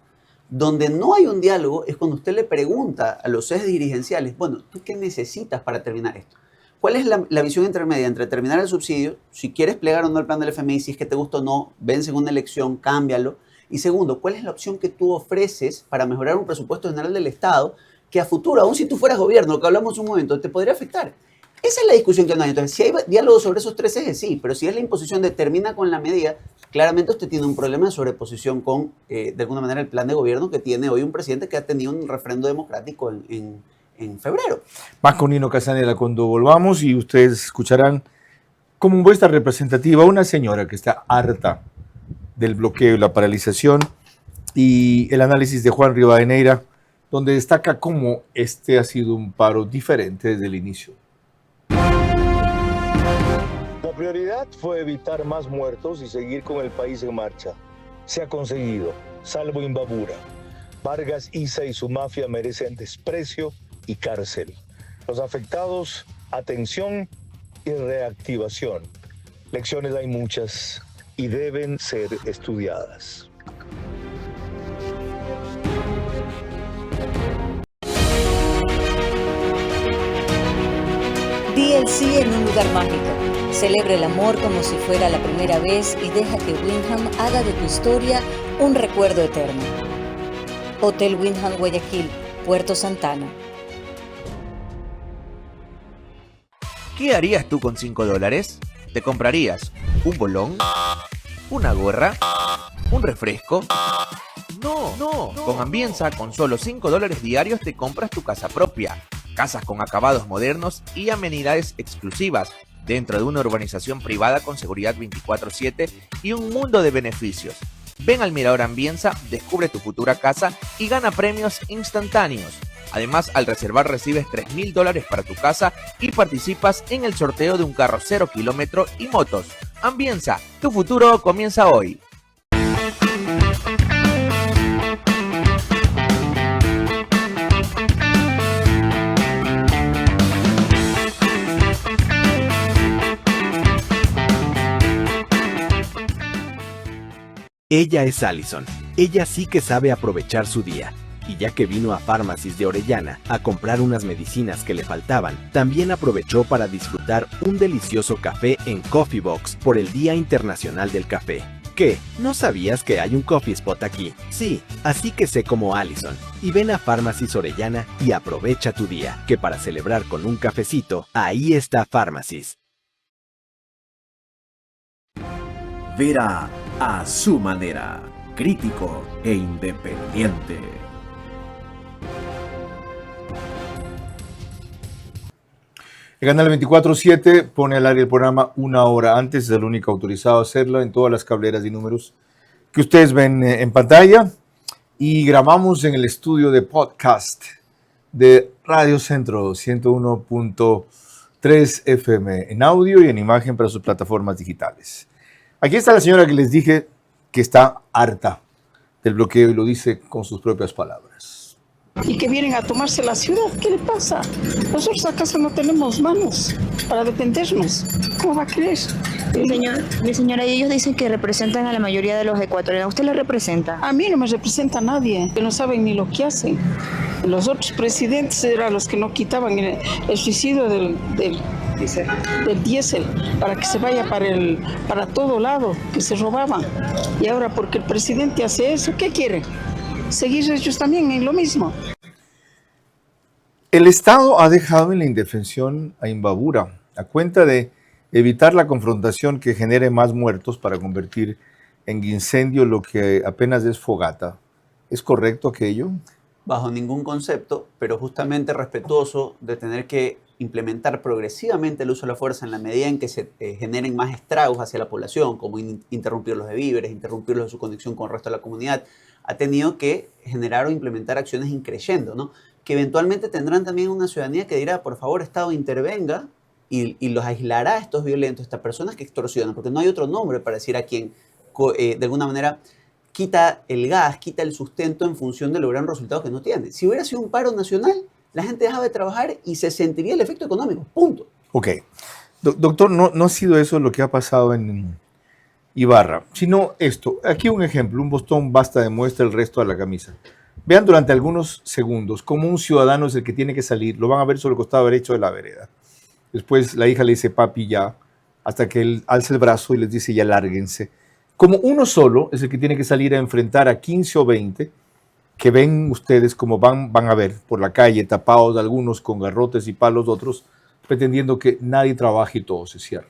Donde no hay un diálogo es cuando usted le pregunta a los sedes dirigenciales, bueno, ¿tú qué necesitas para terminar esto? ¿Cuál es la visión intermedia entre terminar el subsidio, si quieres plegar o no el plan del FMI, si es que te gusta o no, vence en una elección, cámbialo? Y segundo, ¿cuál es la opción que tú ofreces para mejorar un presupuesto general del Estado que a futuro, aún si tú fueras gobierno, lo que hablamos un momento, te podría afectar? Esa es la discusión que no hay. Entonces, si hay diálogo sobre esos 3 ejes, sí, pero si es la imposición de termina con la medida, claramente usted tiene un problema de sobreposición con, de alguna manera, el plan de gobierno que tiene hoy un presidente que ha tenido un referendo democrático en febrero. Más con Nino Casanela cuando volvamos y ustedes escucharán como muestra representativa una señora que está harta del bloqueo y la paralización y el análisis de Juan Rivadeneira, donde destaca cómo este ha sido un paro diferente desde el inicio. La prioridad fue evitar más muertos y seguir con el país en marcha. Se ha conseguido, salvo Imbabura. Vargas Isa y su mafia merecen desprecio y cárcel. Los afectados, atención y reactivación. Lecciones hay muchas y deben ser estudiadas. Di el sí en un lugar mágico. Celebra el amor como si fuera la primera vez y deja que Wyndham haga de tu historia un recuerdo eterno. Hotel Wyndham Guayaquil, Puerto Santana. ¿Qué harías tú con $5? ¿Te comprarías un bolón? ¿Una gorra? ¿Un refresco? No. Con Ambienza, con solo $5 diarios te compras tu casa propia. Casas con acabados modernos y amenidades exclusivas dentro de una urbanización privada con seguridad 24/7 y un mundo de beneficios. Ven al Mirador Ambienza, descubre tu futura casa y gana premios instantáneos. Además, al reservar recibes $3,000 para tu casa y participas en el sorteo de un carro 0 kilómetro y motos. Ambienza, tu futuro comienza hoy. Ella es Allison. Ella sí que sabe aprovechar su día. Y ya que vino a Pharmacies de Orellana a comprar unas medicinas que le faltaban, también aprovechó para disfrutar un delicioso café en Coffee Box por el Día Internacional del Café. ¿Qué? ¿No sabías que hay un coffee spot aquí? Sí, así que sé como Allison. Y ven a Pharmacies Orellana y aprovecha tu día, que para celebrar con un cafecito, ahí está Pharmacies. Vera a su manera, crítico e independiente. El canal 24/7 pone al aire el programa una hora antes, es el único autorizado a hacerlo en todas las cableras y números que ustedes ven en pantalla. Y grabamos en el estudio de podcast de Radio Centro 101.3 FM en audio y en imagen para sus plataformas digitales. Aquí está la señora que les dije que está harta del bloqueo y lo dice con sus propias palabras. Y que vienen a tomarse la ciudad. ¿Qué le pasa? Nosotros acaso no tenemos manos para defendernos. ¿Cómo va a creer? Mi señora, y ellos dicen que representan a la mayoría de los ecuatorianos. ¿Usted los representa? A mí no me representa nadie, que no saben ni lo que hacen. Los otros presidentes eran los que no quitaban el suicidio del diésel para que se vaya para todo lado, que se robaban. Y ahora porque el presidente hace eso, ¿qué quiere? Seguir ellos también en lo mismo. El Estado ha dejado en la indefensión a Imbabura a cuenta de evitar la confrontación que genere más muertos para convertir en incendio lo que apenas es fogata. ¿Es correcto aquello? Bajo ningún concepto, pero justamente respetuoso de tener que implementar progresivamente el uso de la fuerza en la medida en que se generen más estragos hacia la población, como interrumpirlos de víveres, interrumpirlos de su conexión con el resto de la comunidad, ha tenido que generar o implementar acciones increyendo, ¿no? Que eventualmente tendrán también una ciudadanía que dirá, por favor, Estado, intervenga y los aislará a estos violentos, estas personas que extorsionan, porque no hay otro nombre para decir a quien, de alguna manera, quita el gas, quita el sustento en función de lograr un resultado que no tiene. Si hubiera sido un paro nacional, la gente dejaba de trabajar y se sentiría el efecto económico, punto. Ok. Doctor, no ha sido eso lo que ha pasado en Ibarra, sino esto. Aquí un ejemplo, un botón basta de muestra el resto de la camisa. Vean durante algunos segundos cómo un ciudadano es el que tiene que salir, lo van a ver sobre el costado derecho de la vereda. Después la hija le dice, papi, ya, hasta que él alza el brazo y les dice, ya lárguense. Como uno solo es el que tiene que salir a enfrentar a 15 o 20 que ven ustedes como van a ver por la calle, tapados algunos con garrotes y palos, otros pretendiendo que nadie trabaje y todo se cierre.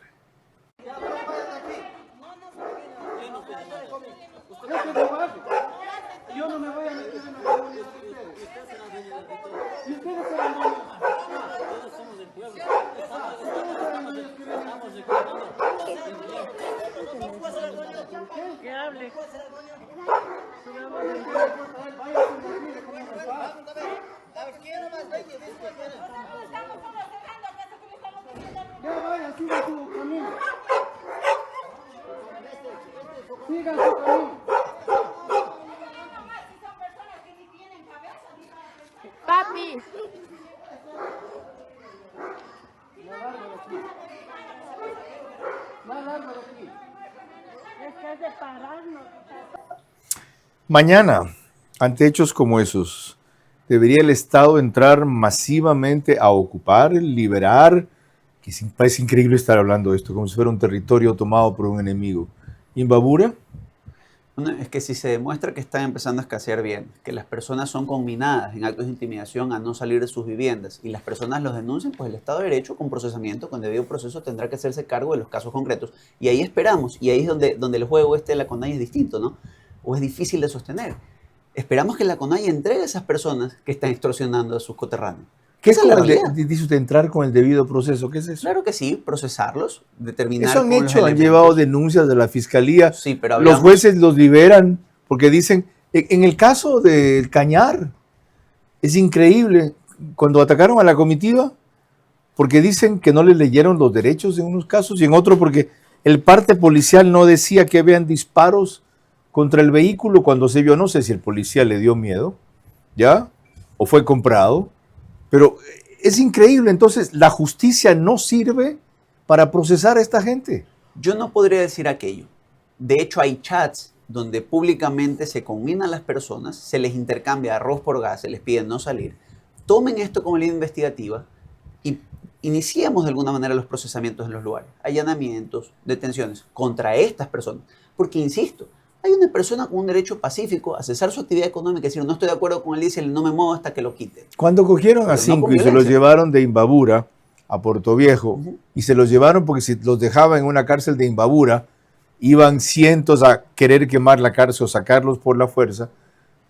Papi. Mañana, ante hechos como esos, ¿debería el Estado entrar masivamente a ocupar, liberar? Que parece increíble estar hablando de esto, como si fuera un territorio tomado por un enemigo. ¿Imbabura? Bueno, es que si se demuestra que están empezando a escasear bien, que las personas son conminadas en actos de intimidación a no salir de sus viviendas y las personas los denuncian, pues el Estado de Derecho, con procesamiento, con debido proceso, tendrá que hacerse cargo de los casos concretos. Y ahí esperamos, y ahí es donde el juego de la CONAIE es distinto, ¿no? O es difícil de sostener. Esperamos que la CONAIE entregue a esas personas que están extorsionando a sus coterráneos. ¿Qué es la realidad? Dice usted, entrar con el debido proceso. ¿Qué es eso? Claro que sí, procesarlos, determinar. Eso han hecho, han llevado denuncias de la fiscalía. Sí, pero hablamos... Los jueces los liberan porque dicen, en el caso del Cañar, es increíble, cuando atacaron a la comitiva, porque dicen que no les leyeron los derechos en unos casos y en otros porque el parte policial no decía que habían disparos contra el vehículo cuando se vio, no sé si el policía le dio miedo, ¿ya? O fue comprado. Pero es increíble, entonces la justicia no sirve para procesar a esta gente. Yo no podría decir aquello. De hecho, hay chats donde públicamente se conminan a las personas, se les intercambia arroz por gas, se les pide no salir. Tomen esto como línea investigativa y iniciemos de alguna manera los procesamientos en los lugares, allanamientos, detenciones contra estas personas. Porque, insisto, hay una persona con un derecho pacífico a cesar su actividad económica y decir, no estoy de acuerdo con el diésel, no me muevo hasta que lo quite. Cuando cogieron a 5 y se los llevaron de Imbabura a Puerto Viejo, y se los llevaron porque si los dejaban en una cárcel de Imbabura, iban cientos a querer quemar la cárcel o sacarlos por la fuerza.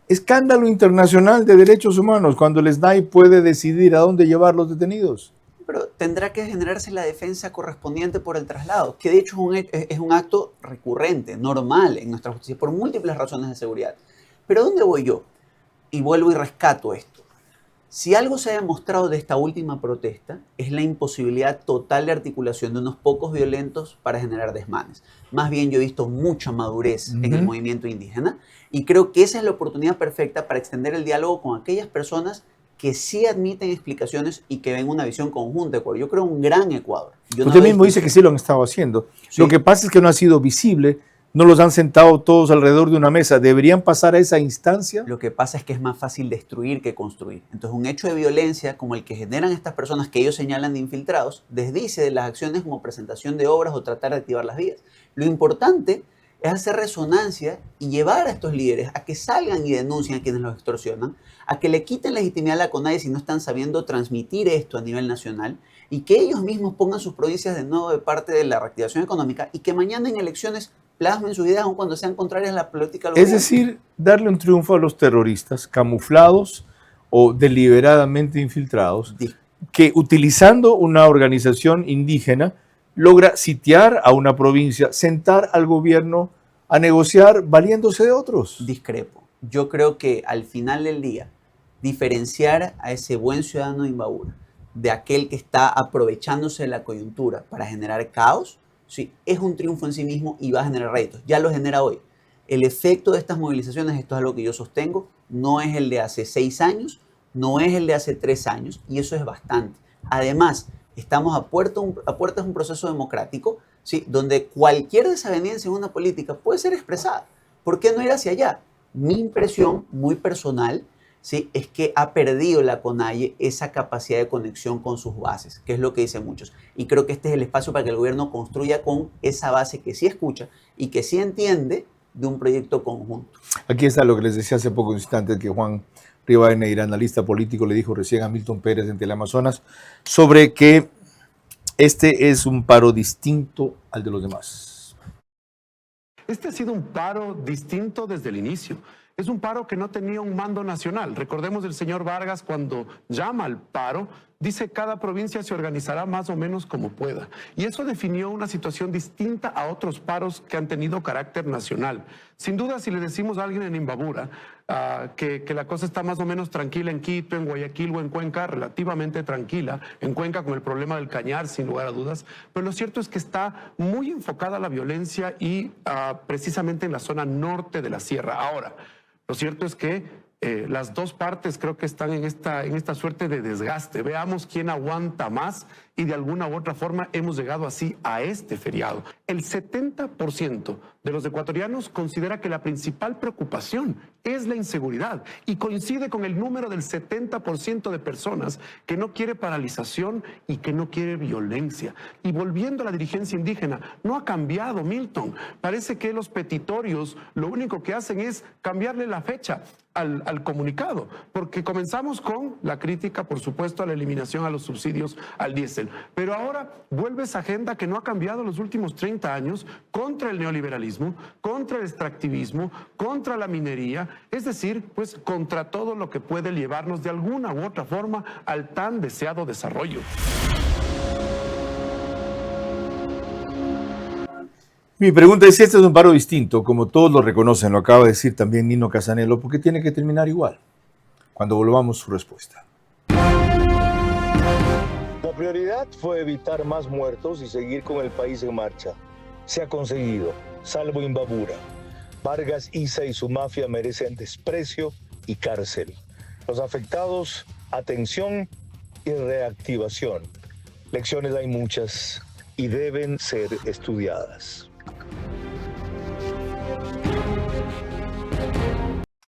Escándalo internacional de derechos humanos, cuando el SNAI puede decidir a dónde llevar los detenidos. Pero tendrá que generarse la defensa correspondiente por el traslado, que de hecho es un acto recurrente, normal en nuestra justicia, por múltiples razones de seguridad. Pero ¿dónde voy yo? Y vuelvo y rescato esto. Si algo se ha demostrado de esta última protesta, es la imposibilidad total de articulación de unos pocos violentos para generar desmanes. Más bien yo he visto mucha madurez en el movimiento indígena y creo que esa es la oportunidad perfecta para extender el diálogo con aquellas personas que sí admiten explicaciones y que ven una visión conjunta de Ecuador. Yo creo un gran Ecuador. Usted mismo dice que sí lo han estado haciendo. Sí. Lo que pasa es que no ha sido visible, no los han sentado todos alrededor de una mesa. ¿Deberían pasar a esa instancia? Lo que pasa es que es más fácil destruir que construir. Entonces, un hecho de violencia como el que generan estas personas que ellos señalan de infiltrados, desdice de las acciones como presentación de obras o tratar de activar las vías. Lo importante es hacer resonancia y llevar a estos líderes a que salgan y denuncien a quienes los extorsionan, a que le quiten legitimidad a la CONAIE si no están sabiendo transmitir esto a nivel nacional y que ellos mismos pongan sus provincias de nuevo de parte de la reactivación económica y que mañana en elecciones plasmen sus ideas aun cuando sean contrarias a la política local. Es decir, darle un triunfo a los terroristas camuflados o deliberadamente infiltrados que utilizando una organización indígena logra sitiar a una provincia, sentar al gobierno a negociar valiéndose de otros. Discrepo. Yo creo que al final del día, diferenciar a ese buen ciudadano de Imbabura de aquel que está aprovechándose de la coyuntura para generar caos, sí, es un triunfo en sí mismo y va a generar réditos. Ya lo genera hoy. El efecto de estas movilizaciones, esto es algo que yo sostengo, no es el de hace 6 años, no es el de hace 3 años, y eso es bastante. Además, estamos a puertas de un proceso democrático, ¿sí?, donde cualquier desaveniencia en una política puede ser expresada. ¿Por qué no ir hacia allá? Mi impresión muy personal, ¿sí?, es que ha perdido la CONAIE esa capacidad de conexión con sus bases, que es lo que dicen muchos. Y creo que este es el espacio para que el gobierno construya con esa base que sí escucha y que sí entiende de un proyecto conjunto. Aquí está lo que les decía hace pocos instantes, que Juan Rivadeneira, analista político, le dijo recién a Milton Pérez en Teleamazonas sobre que este es un paro distinto al de los demás. Este ha sido un paro distinto desde el inicio. Es un paro que no tenía un mando nacional. Recordemos el señor Vargas cuando llama al paro, dice cada provincia se organizará más o menos como pueda. Y eso definió una situación distinta a otros paros que han tenido carácter nacional. Sin duda, si le decimos a alguien en Imbabura que la cosa está más o menos tranquila en Quito, en Guayaquil o en Cuenca, relativamente tranquila, en Cuenca con el problema del cañar, sin lugar a dudas, pero lo cierto es que está muy enfocada la violencia y precisamente en la zona norte de la sierra. Ahora, lo cierto es que las dos partes creo que están en esta suerte de desgaste. Veamos quién aguanta más y de alguna u otra forma hemos llegado así a este feriado. El 70% de los ecuatorianos considera que la principal preocupación es la inseguridad y coincide con el número del 70% de personas que no quiere paralización y que no quiere violencia. Y volviendo a la dirigencia indígena, no ha cambiado, Milton. Parece que los petitorios lo único que hacen es cambiarle la fecha al comunicado, porque comenzamos con la crítica, por supuesto, a la eliminación a los subsidios al diésel, pero ahora vuelve esa agenda que no ha cambiado los últimos 30 años contra el neoliberalismo, contra el extractivismo, contra la minería, es decir, pues contra todo lo que puede llevarnos de alguna u otra forma al tan deseado desarrollo. Mi pregunta es si este es un paro distinto, como todos lo reconocen, lo acaba de decir también Nino Casanello, porque tiene que terminar igual. Cuando volvamos su respuesta. La prioridad fue evitar más muertos y seguir con el país en marcha. Se ha conseguido, salvo Imbabura. Vargas Isa y su mafia merecen desprecio y cárcel. Los afectados, atención y reactivación. Lecciones hay muchas y deben ser estudiadas.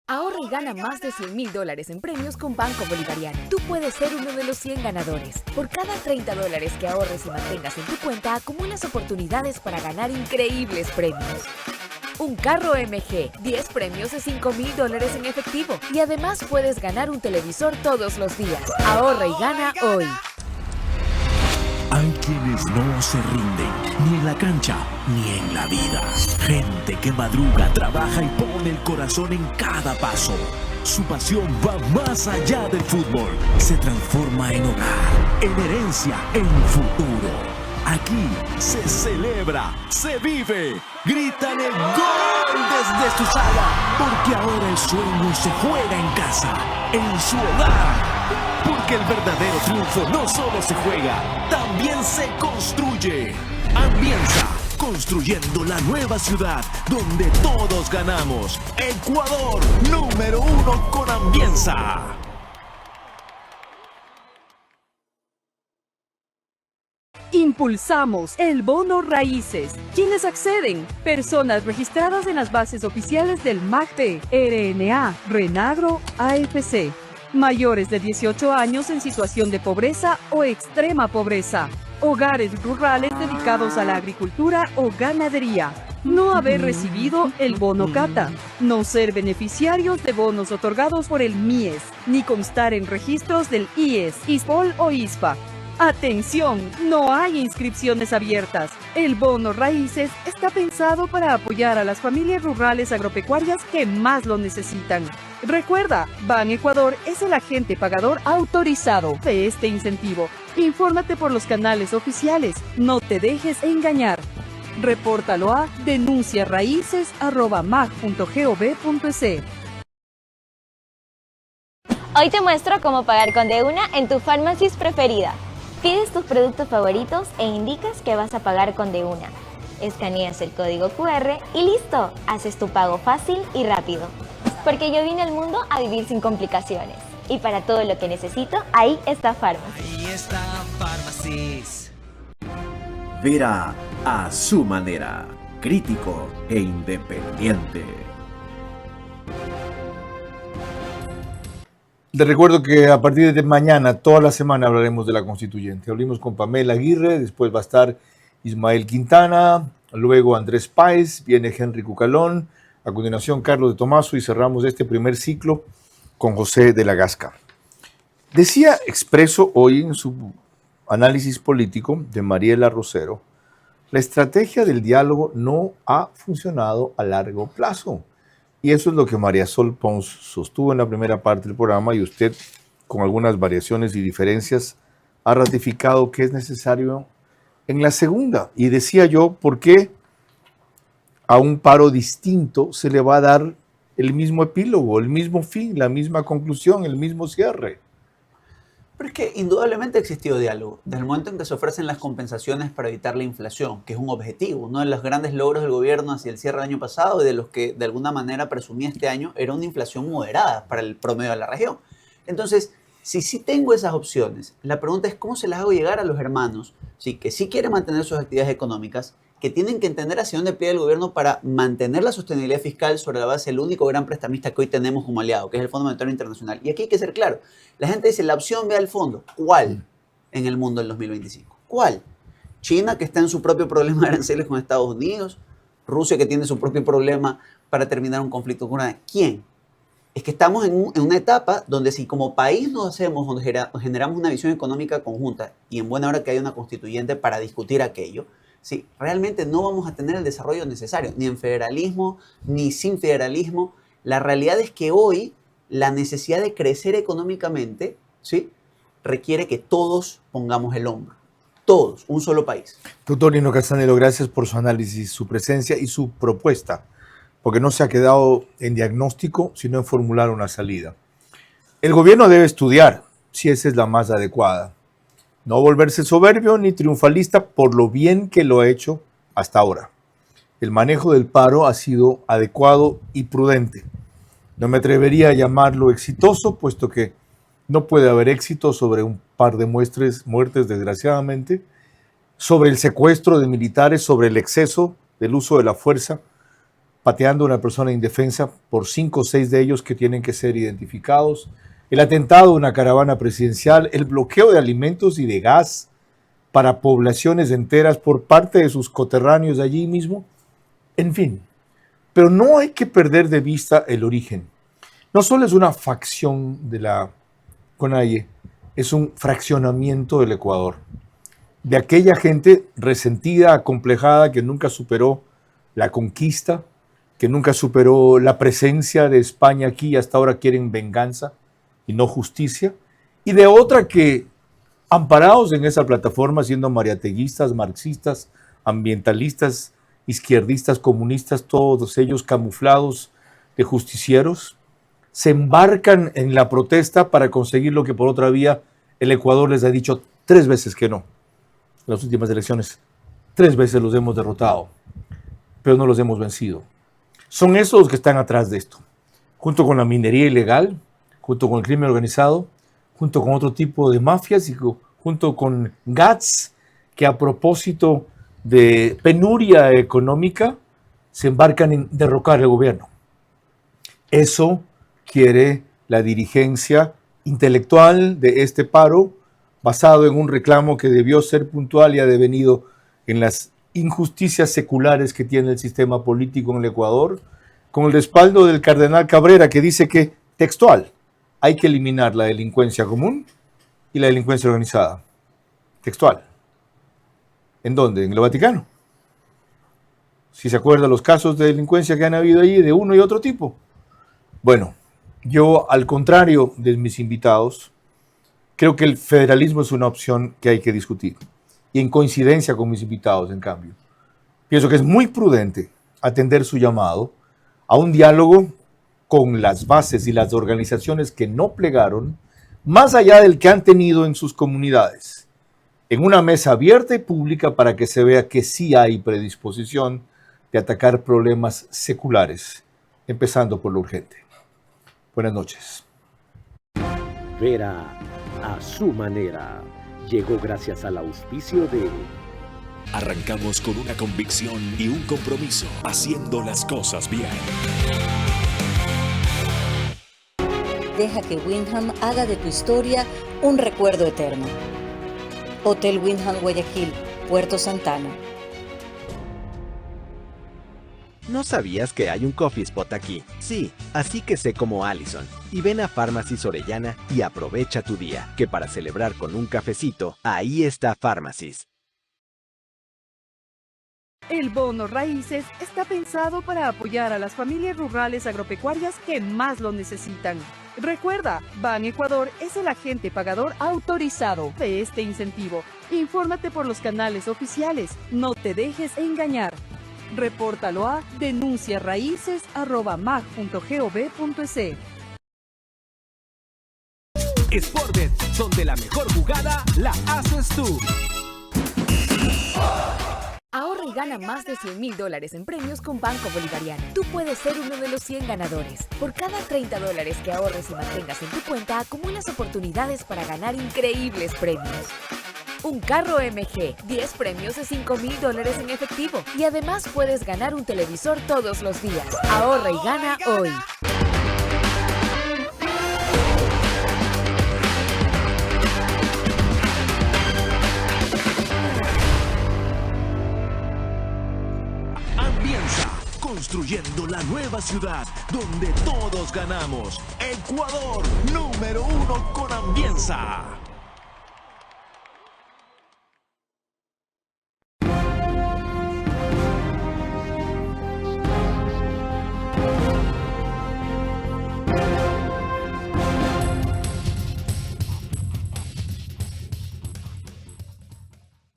Ahorra y gana más de $100,000 en premios con Banco Bolivariano. Tú puedes ser uno de los 100 ganadores. Por cada $30 que ahorres y mantengas en tu cuenta, acumulas oportunidades para ganar increíbles premios. Un carro MG, 10 premios de $5,000 en efectivo. Y además puedes ganar un televisor todos los días. Ahorra y gana hoy. Hay quienes no se rinden, ni en la cancha, ni en la vida. Gente que madruga, trabaja y pone el corazón en cada paso. Su pasión va más allá del fútbol. Se transforma en hogar, en herencia, en futuro. Aquí se celebra, se vive. Gritan el gol desde su sala, porque ahora el sueño se juega en casa, en su hogar. Porque el verdadero triunfo no solo se juega, también se construye. Ambienza, construyendo la nueva ciudad donde todos ganamos. Ecuador, número 1 con Ambienza. Impulsamos el bono raíces. ¿Quiénes acceden? Personas registradas en las bases oficiales del MACD, RNA, Renagro, AFC. Mayores de 18 años en situación de pobreza o extrema pobreza. Hogares rurales dedicados a la agricultura o ganadería. No haber recibido el bono Cata. No ser beneficiarios de bonos otorgados por el MIES, ni constar en registros del IES, ISPOL o ISPA. ¡Atención! No hay inscripciones abiertas. El bono raíces está pensado para apoyar a las familias rurales agropecuarias que más lo necesitan. Recuerda, Ban Ecuador es el agente pagador autorizado de este incentivo. Infórmate por los canales oficiales. No te dejes engañar. Repórtalo a denunciaraíces@mac.gov.es. Hoy te muestro cómo pagar con de una en tu Pharmacy's preferida. Pides tus productos favoritos e indicas que vas a pagar con de una. Escaneas el código QR y listo, haces tu pago fácil y rápido. Porque yo vine al mundo a vivir sin complicaciones. Y para todo lo que necesito, ahí está Pharmacy's. Ahí está Pharmacy's. Verá a su manera, crítico e independiente. Les recuerdo que a partir de mañana, toda la semana, hablaremos de la Constituyente. Hablamos con Pamela Aguirre, después va a estar Ismael Quintana, luego Andrés Páez, viene Henry Cucalón, a continuación Carlos de Tomaso y cerramos este primer ciclo con José de la Gasca. Decía Expreso hoy en su análisis político de Mariela Rosero, la estrategia del diálogo no ha funcionado a largo plazo. Y eso es lo que María Sol Pons sostuvo en la primera parte del programa y usted, con algunas variaciones y diferencias, ha ratificado que es necesario en la segunda. Y decía yo, ¿por qué a un paro distinto se le va a dar el mismo epílogo, el mismo fin, la misma conclusión, el mismo cierre? Pero es que indudablemente ha existido diálogo. Desde el momento en que se ofrecen las compensaciones para evitar la inflación, que es un objetivo, uno de los grandes logros del gobierno hacia el cierre del año pasado y de los que de alguna manera presumía este año, era una inflación moderada para el promedio de la región. Entonces, si sí tengo esas opciones, la pregunta es cómo se las hago llegar a los hermanos, ¿sí? Que sí quieren mantener sus actividades económicas, que tienen que entender hacia dónde pliega el gobierno para mantener la sostenibilidad fiscal sobre la base del único gran prestamista que hoy tenemos como aliado, que es el Fondo Monetario Internacional. Y aquí hay que ser claro. La gente dice, la opción ve al fondo. ¿Cuál en el mundo del 2025? ¿Cuál? China, que está en su propio problema de aranceles con Estados Unidos. Rusia, que tiene su propio problema para terminar un conflicto con Ucrania. ¿Quién? Es que estamos en una etapa donde si como país nos hacemos, generamos una visión económica conjunta y en buena hora que haya una constituyente para discutir aquello, sí, realmente no vamos a tener el desarrollo necesario, ni en federalismo, ni sin federalismo. La realidad es que hoy la necesidad de crecer económicamente, ¿sí?, requiere que todos pongamos el hombro. Todos, un solo país. Doctor Lino Castanero, gracias por su análisis, su presencia y su propuesta, porque no se ha quedado en diagnóstico, sino en formular una salida. El gobierno debe estudiar si esa es la más adecuada. No volverse soberbio ni triunfalista por lo bien que lo ha hecho hasta ahora. El manejo del paro ha sido adecuado y prudente. No me atrevería a llamarlo exitoso, puesto que no puede haber éxito sobre un par de muertes, desgraciadamente, sobre el secuestro de militares, sobre el exceso del uso de la fuerza, pateando a una persona indefensa por 5 o 6 de ellos que tienen que ser identificados, el atentado a una caravana presidencial, el bloqueo de alimentos y de gas para poblaciones enteras por parte de sus coterráneos allí mismo, en fin. Pero no hay que perder de vista el origen. No solo es una facción de la CONAIE, es un fraccionamiento del Ecuador, de aquella gente resentida, acomplejada, que nunca superó la conquista, que nunca superó la presencia de España aquí y hasta ahora quieren venganza y no justicia, y de otra que, amparados en esa plataforma, siendo mariateguistas, marxistas, ambientalistas, izquierdistas, comunistas, todos ellos camuflados de justicieros, se embarcan en la protesta para conseguir lo que por otra vía el Ecuador les ha dicho 3 veces que no. En las últimas elecciones 3 veces los hemos derrotado, pero no los hemos vencido. Son esos los que están atrás de esto, junto con la minería ilegal, junto con el crimen organizado, junto con otro tipo de mafias y junto con GATS, que a propósito de penuria económica se embarcan en derrocar el gobierno. Eso quiere la dirigencia intelectual de este paro, basado en un reclamo que debió ser puntual y ha devenido en las injusticias seculares que tiene el sistema político en el Ecuador, con el respaldo del cardenal Cabrera, que dice que, textual, hay que eliminar la delincuencia común y la delincuencia organizada. Textual. ¿En dónde? En el Vaticano. Si se acuerdan los casos de delincuencia que han habido allí de uno y otro tipo. Bueno, yo, al contrario de mis invitados, creo que el federalismo es una opción que hay que discutir. Y en coincidencia con mis invitados, en cambio, pienso que es muy prudente atender su llamado a un diálogo con las bases y las organizaciones que no plegaron, más allá del que han tenido en sus comunidades, en una mesa abierta y pública para que se vea que sí hay predisposición de atacar problemas seculares, empezando por lo urgente. Buenas noches. Vera a su manera. Llegó gracias al auspicio de... Arrancamos con una convicción y un compromiso, haciendo las cosas bien. Deja que Windham haga de tu historia un recuerdo eterno. Hotel Windham Guayaquil, Puerto Santana. ¿No sabías que hay un coffee spot aquí? Sí, así que sé como Allison. Y ven a Pharmacies Orellana y aprovecha tu día, que para celebrar con un cafecito, ahí está Pharmacies. El bono raíces está pensado para apoyar a las familias rurales agropecuarias que más lo necesitan. Recuerda, Ban Ecuador es el agente pagador autorizado de este incentivo. Infórmate por los canales oficiales. No te dejes engañar. Repórtalo a denunciarraíces@mag.gov.es. Sportbet, donde la mejor jugada la haces tú. Ahorra y gana más de $100,000 en premios con Banco Bolivariano. Tú puedes ser uno de los 100 ganadores. Por cada $30 que ahorres y mantengas en tu cuenta, acumulas oportunidades para ganar increíbles premios. Un carro MG, 10 premios de $5,000 en efectivo. Y además puedes ganar un televisor todos los días. Ahorra y gana hoy. Ambienza, construyendo la nueva ciudad donde todos ganamos. Ecuador, número 1 con Ambienza.